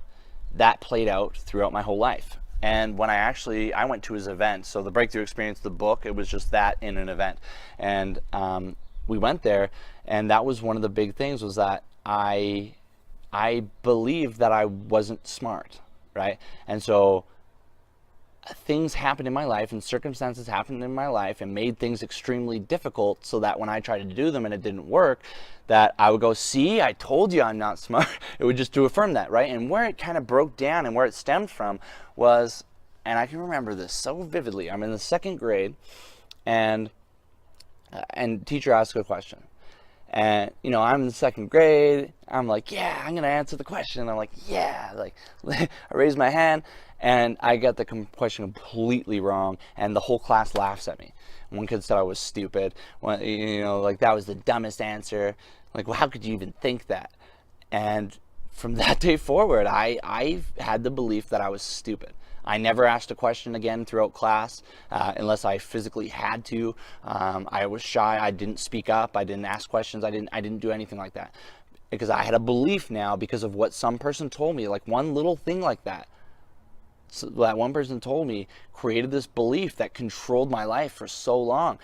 that played out throughout my whole life. And when I went to his event, so The Breakthrough Experience, the book, it was just that in an event. And we went there, and that was one of the big things, was that I believed that I wasn't smart, right? And so things happened in my life and circumstances happened in my life and made things extremely difficult, so that when I tried to do them and it didn't work, that I would go, see, I told you I'm not smart. It would just to affirm that, right? And where it kind of broke down and where it stemmed from was, and I can remember this so vividly, I'm in the second grade, and teacher asked a question. And, you know, I'm in the second grade. I'm like, yeah, I'm going to answer the question. I'm like, yeah, like, I raise my hand, and I got the question completely wrong, and the whole class laughs at me. One kid said I was stupid. One, you know, like, that was the dumbest answer. Like, well, how could you even think that? And from that day forward, I had the belief that I was stupid. I never asked a question again throughout class unless I physically had to. I was shy. I didn't speak up. I didn't ask questions. I didn't do anything like that, because I had a belief now, because of what some person told me, like one little thing like that that one person told me created this belief that controlled my life for so long.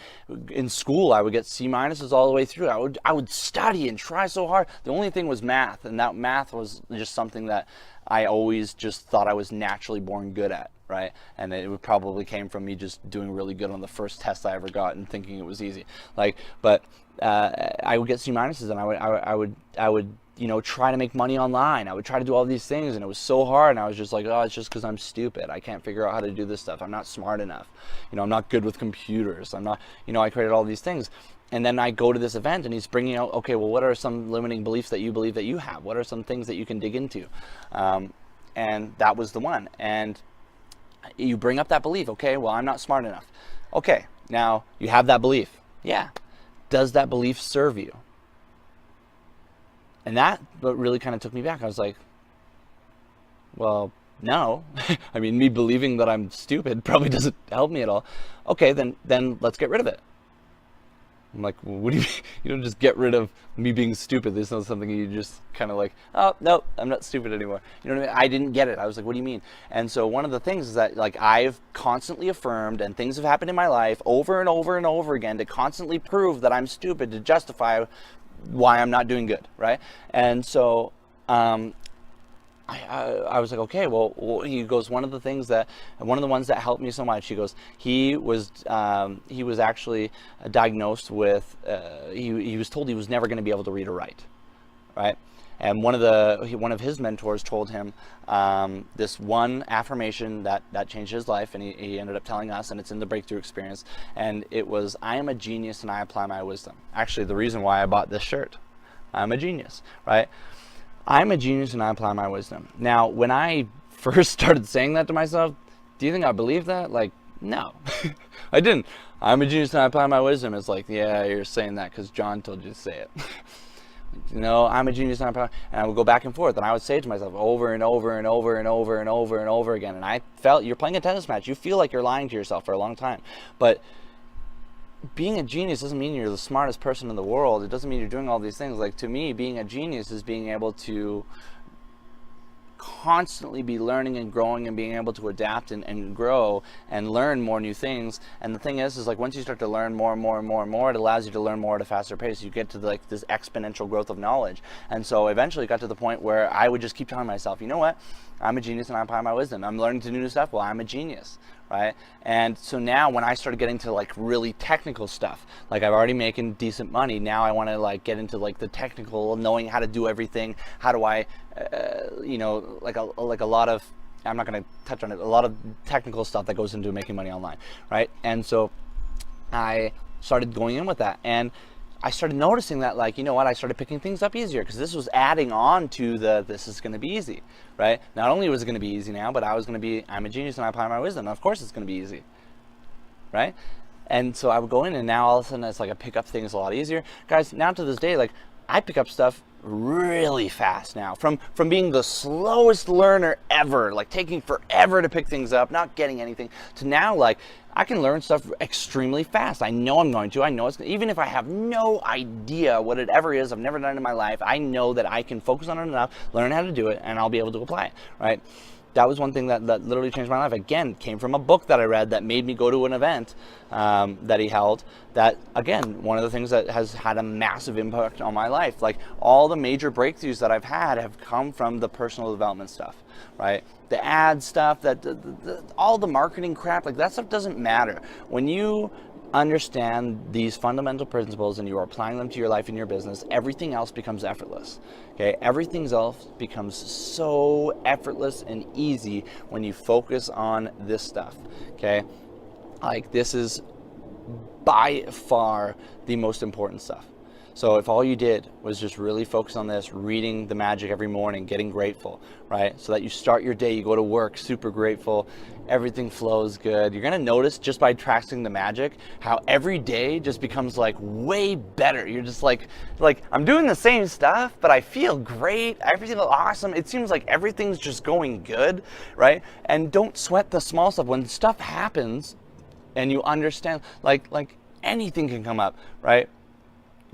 In school, I would get C minuses all the way through. I would study and try so hard. The only thing was math, and that math was just something that I always just thought I was naturally born good at, right? And it probably came from me just doing really good on the first test I ever got and thinking it was easy. But I would get C minuses, and I would try to make money online. I would try to do all these things, and it was so hard, and I was just like, oh, it's just because I'm stupid. I can't figure out how to do this stuff. I'm not smart enough. I'm not good with computers. I'm not, I created all these things. And then I go to this event, and he's bringing out, okay, well, what are some limiting beliefs that you believe that you have? What are some things that you can dig into? And that was the one. And you bring up that belief, okay, well, I'm not smart enough. Okay, now you have that belief. Yeah. Does that belief serve you? And that really kind of took me back. I was like, well, no. I mean, me believing that I'm stupid probably doesn't help me at all. Okay, then let's get rid of it. I'm like, well, what do you mean? You don't just get rid of me being stupid. There's not something you just kind of like, oh, no, I'm not stupid anymore. You know what I mean? I didn't get it. I was like, what do you mean? And so one of the things is that, like, I've constantly affirmed, and things have happened in my life over and over and over again to constantly prove that I'm stupid, to justify why I'm not doing good, right? And so I was like, okay, well, he goes, one of the ones that helped me so much, he goes, he was actually diagnosed with, he was told he was never going to be able to read or write, right? And one of his mentors told him this one affirmation that changed his life, and he ended up telling us, and it's in the Breakthrough Experience, and it was, I am a genius and I apply my wisdom. Actually, the reason why I bought this shirt, I'm a genius, right? I'm a genius and I apply my wisdom. Now, when I first started saying that to myself, do you think I believed that? Like, no, I didn't. I'm a genius and I apply my wisdom. It's like, yeah, you're saying that because John told you to say it. I'm a genius and I apply. And I would go back and forth, and I would say it to myself over and over and over and over and over and over again. And I felt, you're playing a tennis match. You feel like you're lying to yourself for a long time. But being a genius doesn't mean you're the smartest person in the world. It doesn't mean you're doing all these things. Like, to me, being a genius is being able to constantly be learning and growing and being able to adapt and grow and learn more new things. And the thing is like, once you start to learn more and more and more and more, it allows you to learn more at a faster pace. You get to like this exponential growth of knowledge. And so eventually it got to the point where I would just keep telling myself, you know what? I'm a genius and I apply my wisdom. I'm learning to do new stuff. Well, I'm a genius, right? And so now when I started getting to like really technical stuff, like I'm already making decent money, now I want to like get into like the technical, knowing how to do everything. How do I, like a lot of, I'm not going to touch on it, a lot of technical stuff that goes into making money online, right? And so I started going in with that, and I started noticing that, like, you know what, I started picking things up easier because this was adding on to this is going to be easy, right? Not only was it going to be easy now, but I'm a genius and I apply my wisdom. Of course it's going to be easy, right? And so I would go in, and now all of a sudden it's like I pick up things a lot easier. Guys, now to this day, like, I pick up stuff really fast now. From being the slowest learner ever, like taking forever to pick things up, not getting anything, to now like I can learn stuff extremely fast. I know I'm going to. I know it's, even if I have no idea what it ever is, I've never done it in my life, I know that I can focus on it enough, learn how to do it, and I'll be able to apply it, right? That was one thing that literally changed my life. Again, came from a book that I read that made me go to an event that he held. That, again, one of the things that has had a massive impact on my life. Like, all the major breakthroughs that I've had have come from the personal development stuff, right? The ad stuff, all the marketing crap, like that stuff doesn't matter. When you understand these fundamental principles and you are applying them to your life and your business, everything else becomes effortless. Okay, everything else becomes so effortless and easy when you focus on this stuff. Okay, like, this is by far the most important stuff. So if all you did was just really focus on this, reading the magic every morning, getting grateful, right? So that you start your day, you go to work super grateful, everything flows good. You're gonna notice just by practicing the magic how every day just becomes like way better. You're just like I'm doing the same stuff, but I feel great. I feel awesome. It seems like everything's just going good, right? And don't sweat the small stuff. When stuff happens and you understand, like anything can come up, right?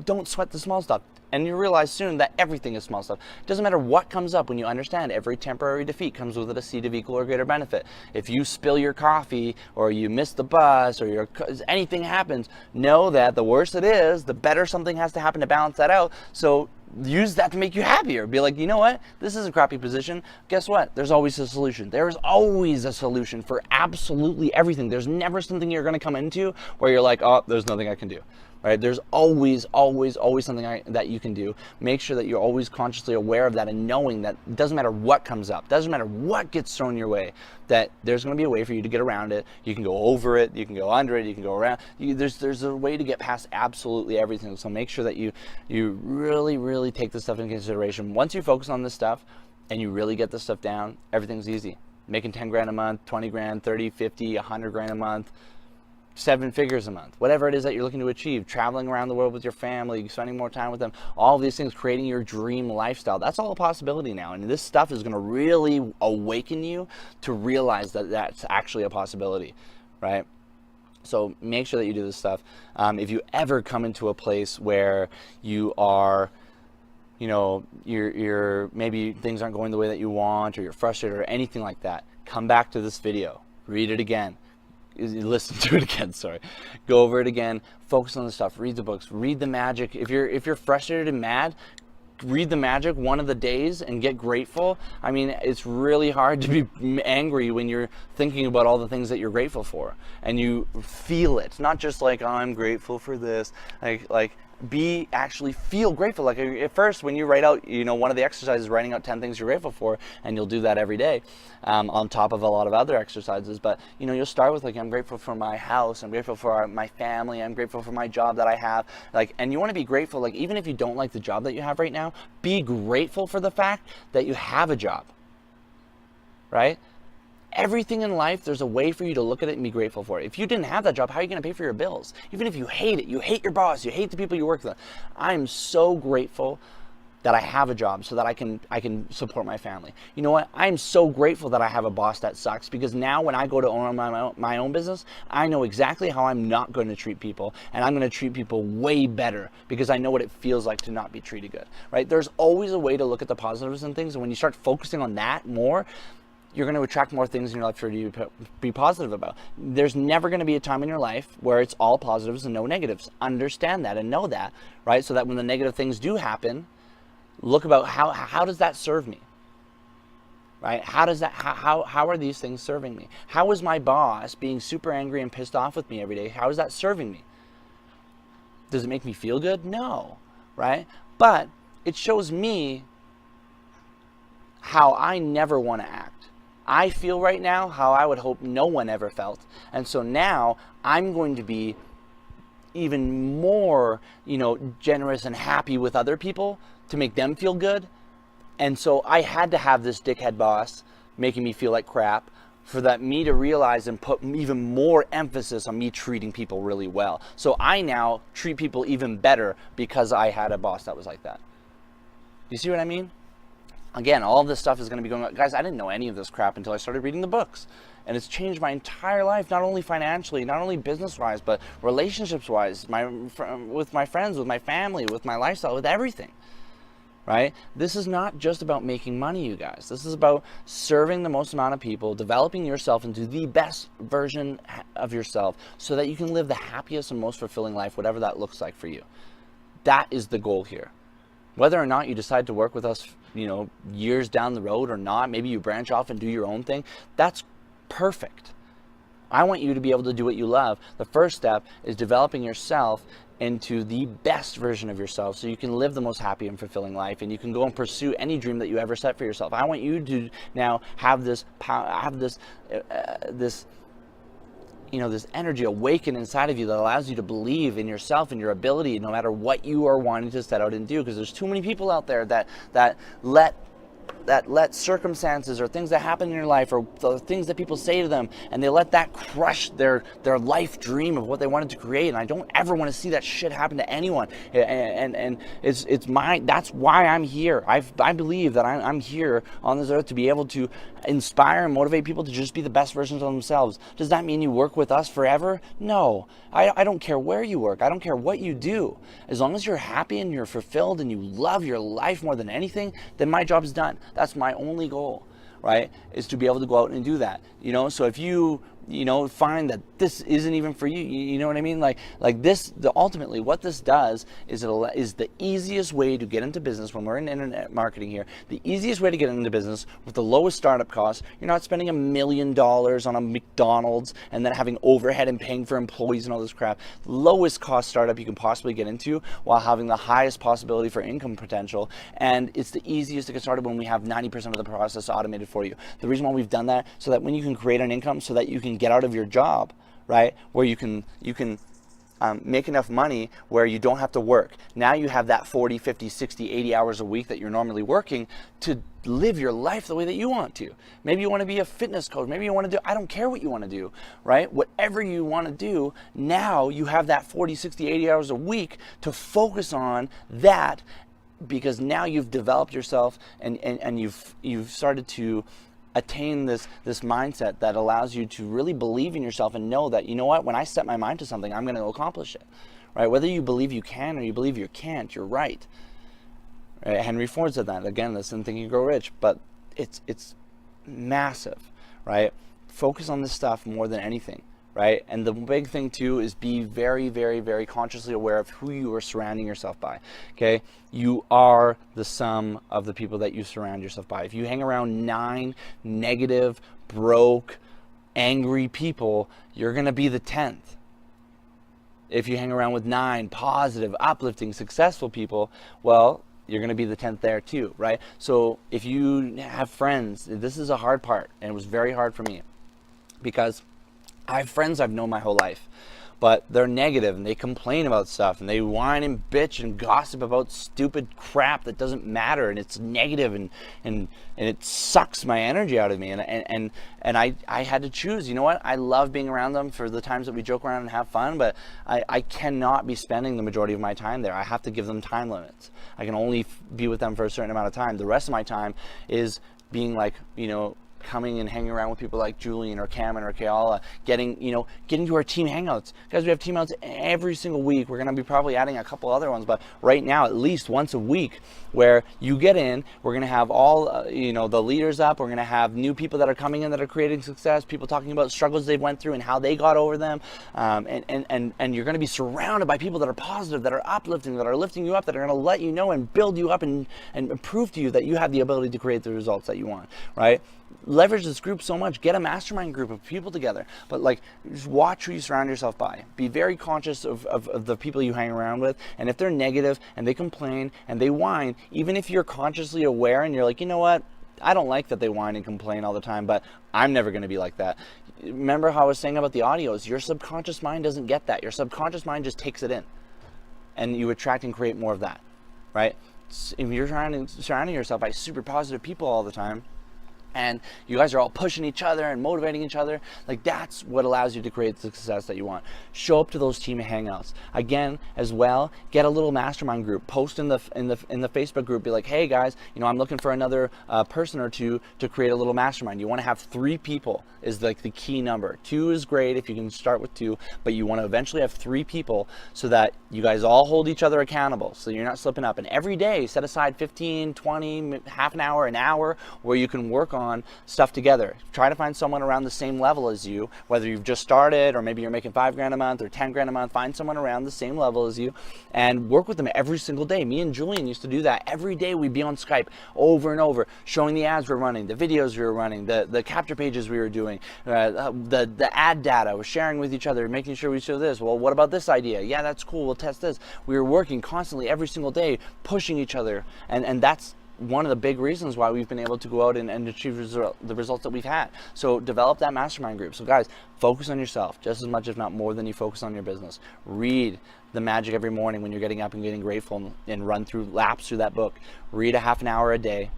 Don't sweat the small stuff. And you realize soon that everything is small stuff. It doesn't matter what comes up when you understand every temporary defeat comes with it a seed of equal or greater benefit. If you spill your coffee or you miss the bus or anything happens, know that the worse it is, the better something has to happen to balance that out. So use that to make you happier. Be like, you know what? This is a crappy position. Guess what? There's always a solution. There is always a solution for absolutely everything. There's never something you're going to come into where you're like, oh, there's nothing I can do. Right? There's always something that you can do. Make sure that you're always consciously aware of that and knowing that it doesn't matter what comes up, doesn't matter what gets thrown your way, that there's going to be a way for you to get around it. You can go over it, you can go under it, you can go around. There's a way to get past absolutely everything. So make sure that you really take this stuff into consideration. Once you focus on this stuff and you really get this stuff down, everything's easy. Making 10 grand a month, 20 grand, 30, 50, 100 grand a month, 7 figures a month, whatever it is that you're looking to achieve, traveling around the world with your family, spending more time with them, all of these things, creating your dream lifestyle. That's all a possibility now. And this stuff is going to really awaken you to realize that that's actually a possibility, right? So make sure that you do this stuff. If you ever come into a place where you are, you know, you're maybe things aren't going the way that you want, or you're frustrated or anything like that, come back to this video, read it again. Listen to it again, sorry. Go over it again, focus on the stuff, read the books, read The Magic. If you're frustrated and mad, read The Magic one of the days and get grateful. I mean, it's really hard to be angry when you're thinking about all the things that you're grateful for and you feel it. Not just like, oh, I'm grateful for this. Like actually feel grateful. Like at first when you write out, you know, one of the exercises, writing out 10 things you're grateful for, and you'll do that every day on top of a lot of other exercises. But you know, you'll start with like, I'm grateful for my house, I'm grateful for my family, I'm grateful for my job that I have. Like, and you want to be grateful, like even if you don't like the job that you have right now, be grateful for the fact that you have a job, right? Everything in life, there's a way for you to look at it and be grateful for it. If you didn't have that job, how are you going to pay for your bills? Even if you hate it, you hate your boss, you hate the people you work with. I'm so grateful that I have a job so that I can support my family. You know what? I'm so grateful that I have a boss that sucks, because now when I go to own my own business, I know exactly how I'm not going to treat people, and I'm going to treat people way better because I know what it feels like to not be treated good, right? There's always a way to look at the positives and things, and when you start focusing on that more, you're going to attract more things in your life for you to be positive about. There's never going to be a time in your life where it's all positives and no negatives. Understand that and know that, right? So that when the negative things do happen, look about how does that serve me, right? How are these things serving me? How is my boss being super angry and pissed off with me every day? How is that serving me? Does it make me feel good? No, right? But it shows me how I never want to act. I feel right now how I would hope no one ever felt. And so now I'm going to be even more, you know, generous and happy with other people to make them feel good. And so I had to have this dickhead boss making me feel like crap for me to realize and put even more emphasis on me treating people really well. So I now treat people even better because I had a boss that was like that. Do you see what I mean? Again, all of this stuff is going to be going on. Guys, I didn't know any of this crap until I started reading the books. And it's changed my entire life, not only financially, not only business-wise, but relationships-wise, with my friends, with my family, with my lifestyle, with everything, right? This is not just about making money, you guys. This is about serving the most amount of people, developing yourself into the best version of yourself so that you can live the happiest and most fulfilling life, whatever that looks like for you. That is the goal here. Whether or not you decide to work with us, you know, years down the road or not, maybe you branch off and do your own thing, that's perfect. I want you to be able to do what you love. The first step is developing yourself into the best version of yourself so you can live the most happy and fulfilling life, and you can go and pursue any dream that you ever set for yourself. I want you to now have this power, this energy awaken inside of you that allows you to believe in yourself and your ability no matter what you are wanting to set out and do, because there's too many people out there that let that let circumstances or things that happen in your life or the things that people say to them, and they let that crush their life dream of what they wanted to create. And I don't ever want to see that shit happen to anyone. And that's why I'm here. I believe that I'm here on this earth to be able to inspire and motivate people to just be the best versions of themselves. Does that mean you work with us forever? No. I don't care where you work. I don't care what you do. As long as you're happy and you're fulfilled and you love your life more than anything, then my job is done. That's my only goal, right? Is to be able to go out and do that. So if you find that this isn't even for you, you know what I mean? Like this, ultimately what this does is is the easiest way to get into business when we're in internet marketing here. The easiest way to get into business with the lowest startup costs. You're not spending $1 million on a McDonald's and then having overhead and paying for employees and all this crap. Lowest cost startup you can possibly get into while having the highest possibility for income potential. And it's the easiest to get started when we have 90% of the process automated for you. The reason why we've done that, so that when you can create an income, so that you can get out of your job, right, where you can make enough money where you don't have to work. Now you have that 40, 50, 60, 80 hours a week that you're normally working to live your life the way that you want to. Maybe you want to be a fitness coach. Maybe you want to do, I don't care what you want to do, right? Whatever you want to do, now you have that 40, 60, 80 hours a week to focus on that, because now you've developed yourself and you've started to attain this mindset that allows you to really believe in yourself and know that, you know what, when I set my mind to something, I'm going to accomplish it, right? Whether you believe you can or you believe you can't, you're right. Henry Ford said that. Again, this in Think and Grow Rich, but it's massive, right? Focus on this stuff more than anything, right? And the big thing too is be very, very, very consciously aware of who you are surrounding yourself by, okay? You are the sum of the people that you surround yourself by. If you hang around 9 negative, broke, angry people, you're gonna be the 10th. If you hang around with 9 positive, uplifting, successful people, well, you're going to be the 10th there too, right? So if you have friends, this is a hard part, and it was very hard for me, because I have friends I've known my whole life, but they're negative and they complain about stuff and they whine and bitch and gossip about stupid crap that doesn't matter, and it's negative and it sucks my energy out of me, and I had to choose. You know what? I love being around them for the times that we joke around and have fun, but I cannot be spending the majority of my time there. I have to give them time limits. I can only be with them for a certain amount of time. The rest of my time is being like, coming and hanging around with people like Julian or Cameron or Keala, getting to our team hangouts. Guys, we have team hangouts every single week. We're going to be probably adding a couple other ones, but right now at least once a week, where you get in, we're going to have all the leaders up. We're going to have new people that are coming in that are creating success, people talking about struggles they went through and how they got over them, and you're going to be surrounded by people that are positive, that are uplifting, that are lifting you up, that are going to let you know and build you up and prove to you that you have the ability to create the results that you want, right? Leverage this group so much. Get a mastermind group of people together, but just watch who you surround yourself by. Be very conscious of the people you hang around with, and if they're negative and they complain and they whine, even if you're consciously aware and you're like, you know what, I don't like that they whine and complain all the time, but I'm never going to be like that. Remember how I was saying about the audios? Your subconscious mind doesn't get that. Your subconscious mind just takes it in, and you attract and create more of that, right? If you're surrounding yourself by super positive people all the time, and you guys are all pushing each other and motivating each other, that's what allows you to create the success that you want. Show up to those team hangouts. Again, as well, get a little mastermind group. Post in the Facebook group. Be like, hey guys, I'm looking for another person or two to create a little mastermind. You want to have 3 people is the key number. 2 is great if you can start with 2, but you want to eventually have 3 people so that you guys all hold each other accountable, so you're not slipping up. And every day, set aside 15, 20, half an hour where you can work on stuff together. Try to find someone around the same level as you, whether you've just started or maybe you're making $5,000 a month or $10,000 a month. Find someone around the same level as you and work with them every single day. Me and Julian used to do that. Every day we'd be on Skype over and over, showing the ads we're running, the videos we were running, the capture pages we were doing, the ad data. We're sharing with each other, making sure we show this. Well, what about this idea? Yeah, that's cool. We'll test this. We were working constantly every single day, pushing each other, and that's one of the big reasons why we've been able to go out and achieve the results that we've had. So develop that mastermind group. So guys, focus on yourself just as much, if not more, than you focus on your business. Read The Magic every morning when you're getting up and getting grateful, and run through laps through that book. Read a half an hour a day,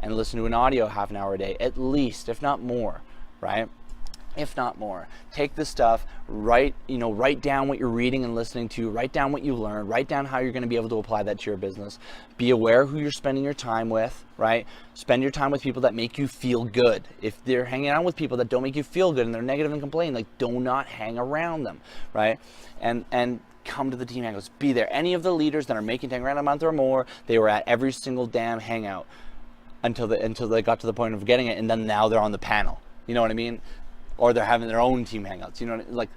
and listen to an audio half an hour a day, at least, if not more, right? If not more. Take this stuff, write down what you're reading and listening to, write down what you learned, write down how you're going to be able to apply that to your business. Be aware who you're spending your time with, right? Spend your time with people that make you feel good. If they're hanging out with people that don't make you feel good and they're negative and complaining, like, do not hang around them, right? And come to the team hangouts. Be there. Any of the leaders that are making 10 grand a month or more, they were at every single damn hangout until they got to the point of getting it, and then now they're on the panel. You know what I mean? Or they're having their own team hangouts. You know, like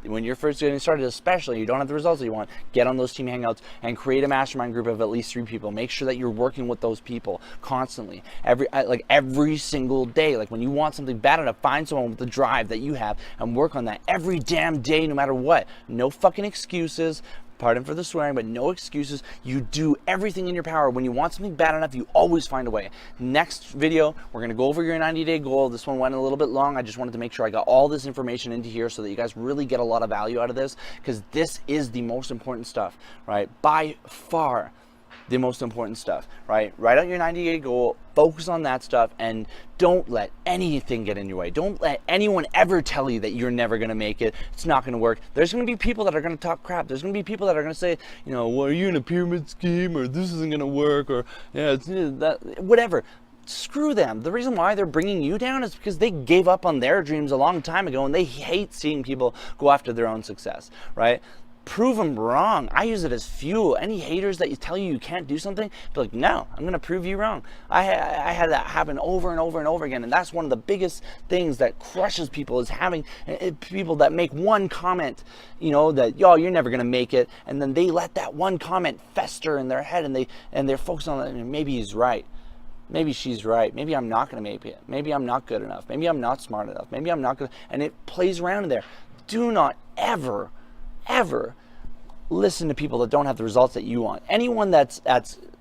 when you're first getting started, especially, you don't have the results that you want, get on those team hangouts and create a mastermind group of at least 3 people. Make sure that you're working with those people constantly, every single day. Like, when you want something bad enough, find someone with the drive that you have and work on that every damn day, no matter what. No fucking excuses. Pardon for the swearing, but no excuses. You do everything in your power. When you want something bad enough, you always find a way. Next video, we're going to go over your 90-day goal. This one went a little bit long. I just wanted to make sure I got all this information into here so that you guys really get a lot of value out of this, because this is the most important stuff, right? By far the most important stuff, right? Write out your 90-day goal, focus on that stuff, and don't let anything get in your way. Don't let anyone ever tell you that you're never going to make it. It's not going to work. There's going to be people that are going to talk crap. There's going to be people that are going to say, you know, well, are you in a pyramid scheme, or this isn't going to work, or yeah, it's that, whatever. Screw them. The reason why they're bringing you down is because they gave up on their dreams a long time ago, and they hate seeing people go after their own success, right? Prove them wrong. I use it as fuel. Any haters that tell you can't do something, be like, no, I'm going to prove you wrong. I had that happen over and over and over again, and that's one of the biggest things that crushes people, is having people that make one comment, you know, that, yo, you're never going to make it, and then they let that one comment fester in their head, and they're focused on it, and maybe he's right. Maybe she's right. Maybe I'm not going to make it. Maybe I'm not good enough. Maybe I'm not smart enough. Maybe I'm not good. And it plays around in there. Do not ever listen to people that don't have the results that you want. Anyone that's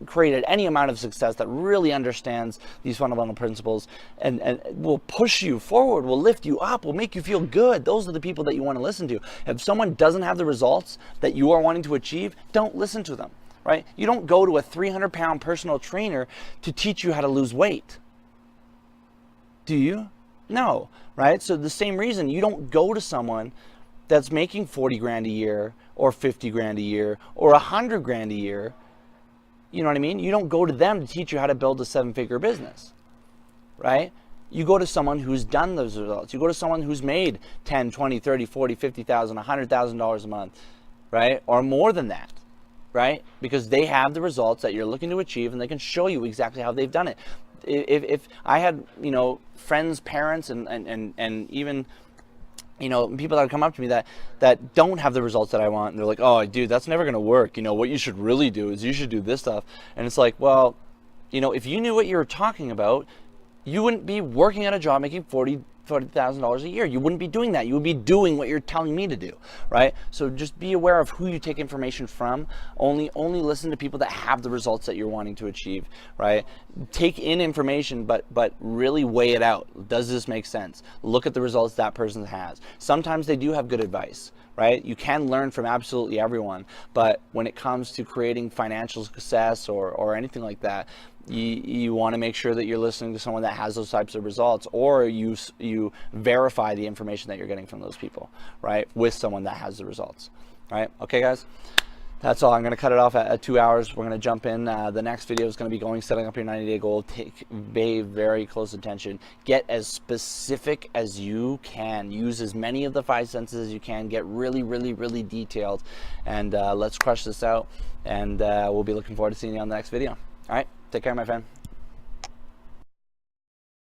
created any amount of success, that really understands these fundamental principles and will push you forward, will lift you up, will make you feel good, those are the people that you want to listen to. If someone doesn't have the results that you are wanting to achieve, don't listen to them, right? You don't go to a 300-pound personal trainer to teach you how to lose weight. Do you? No, right? So the same reason, you don't go to someone that's making 40 grand a year or 50 grand a year or 100 grand a year. You know what I mean? You don't go to them to teach you how to build a 7-figure business, right? You go to someone who's done those results. You go to someone who's made 10, 20, 30, 40, 50,000, $100,000 a month, right? Or more than that, right? Because they have the results that you're looking to achieve, and they can show you exactly how they've done it. If I had, you know, friends, parents, and even, you know, people that come up to me that don't have the results that I want, and they're like, oh, dude, that's never going to work. You know, what you should really do is you should do this stuff. And it's like, well, you know, if you knew what you were talking about, you wouldn't be working at a job making $40,000 a year. You wouldn't be doing that. You would be doing what you're telling me to do, right? So just be aware of who you take information from. Only listen to people that have the results that you're wanting to achieve, right? Take in information, but really weigh it out. Does this make sense? Look at the results that person has. Sometimes they do have good advice, right? You can learn from absolutely everyone, but when it comes to creating financial success or anything like that, you want to make sure that you're listening to someone that has those types of results, or you verify the information that you're getting from those people, right, with someone that has the results, right? Okay, guys, that's all. I'm going to cut it off at 2 hours. We're going to jump in. The next video is going to be setting up your 90-day goal. Pay very close attention. Get as specific as you can. Use as many of the 5 senses as you can. Get really, really, really detailed, and let's crush this out. And we'll be looking forward to seeing you on the next video. All right, take care, my friend.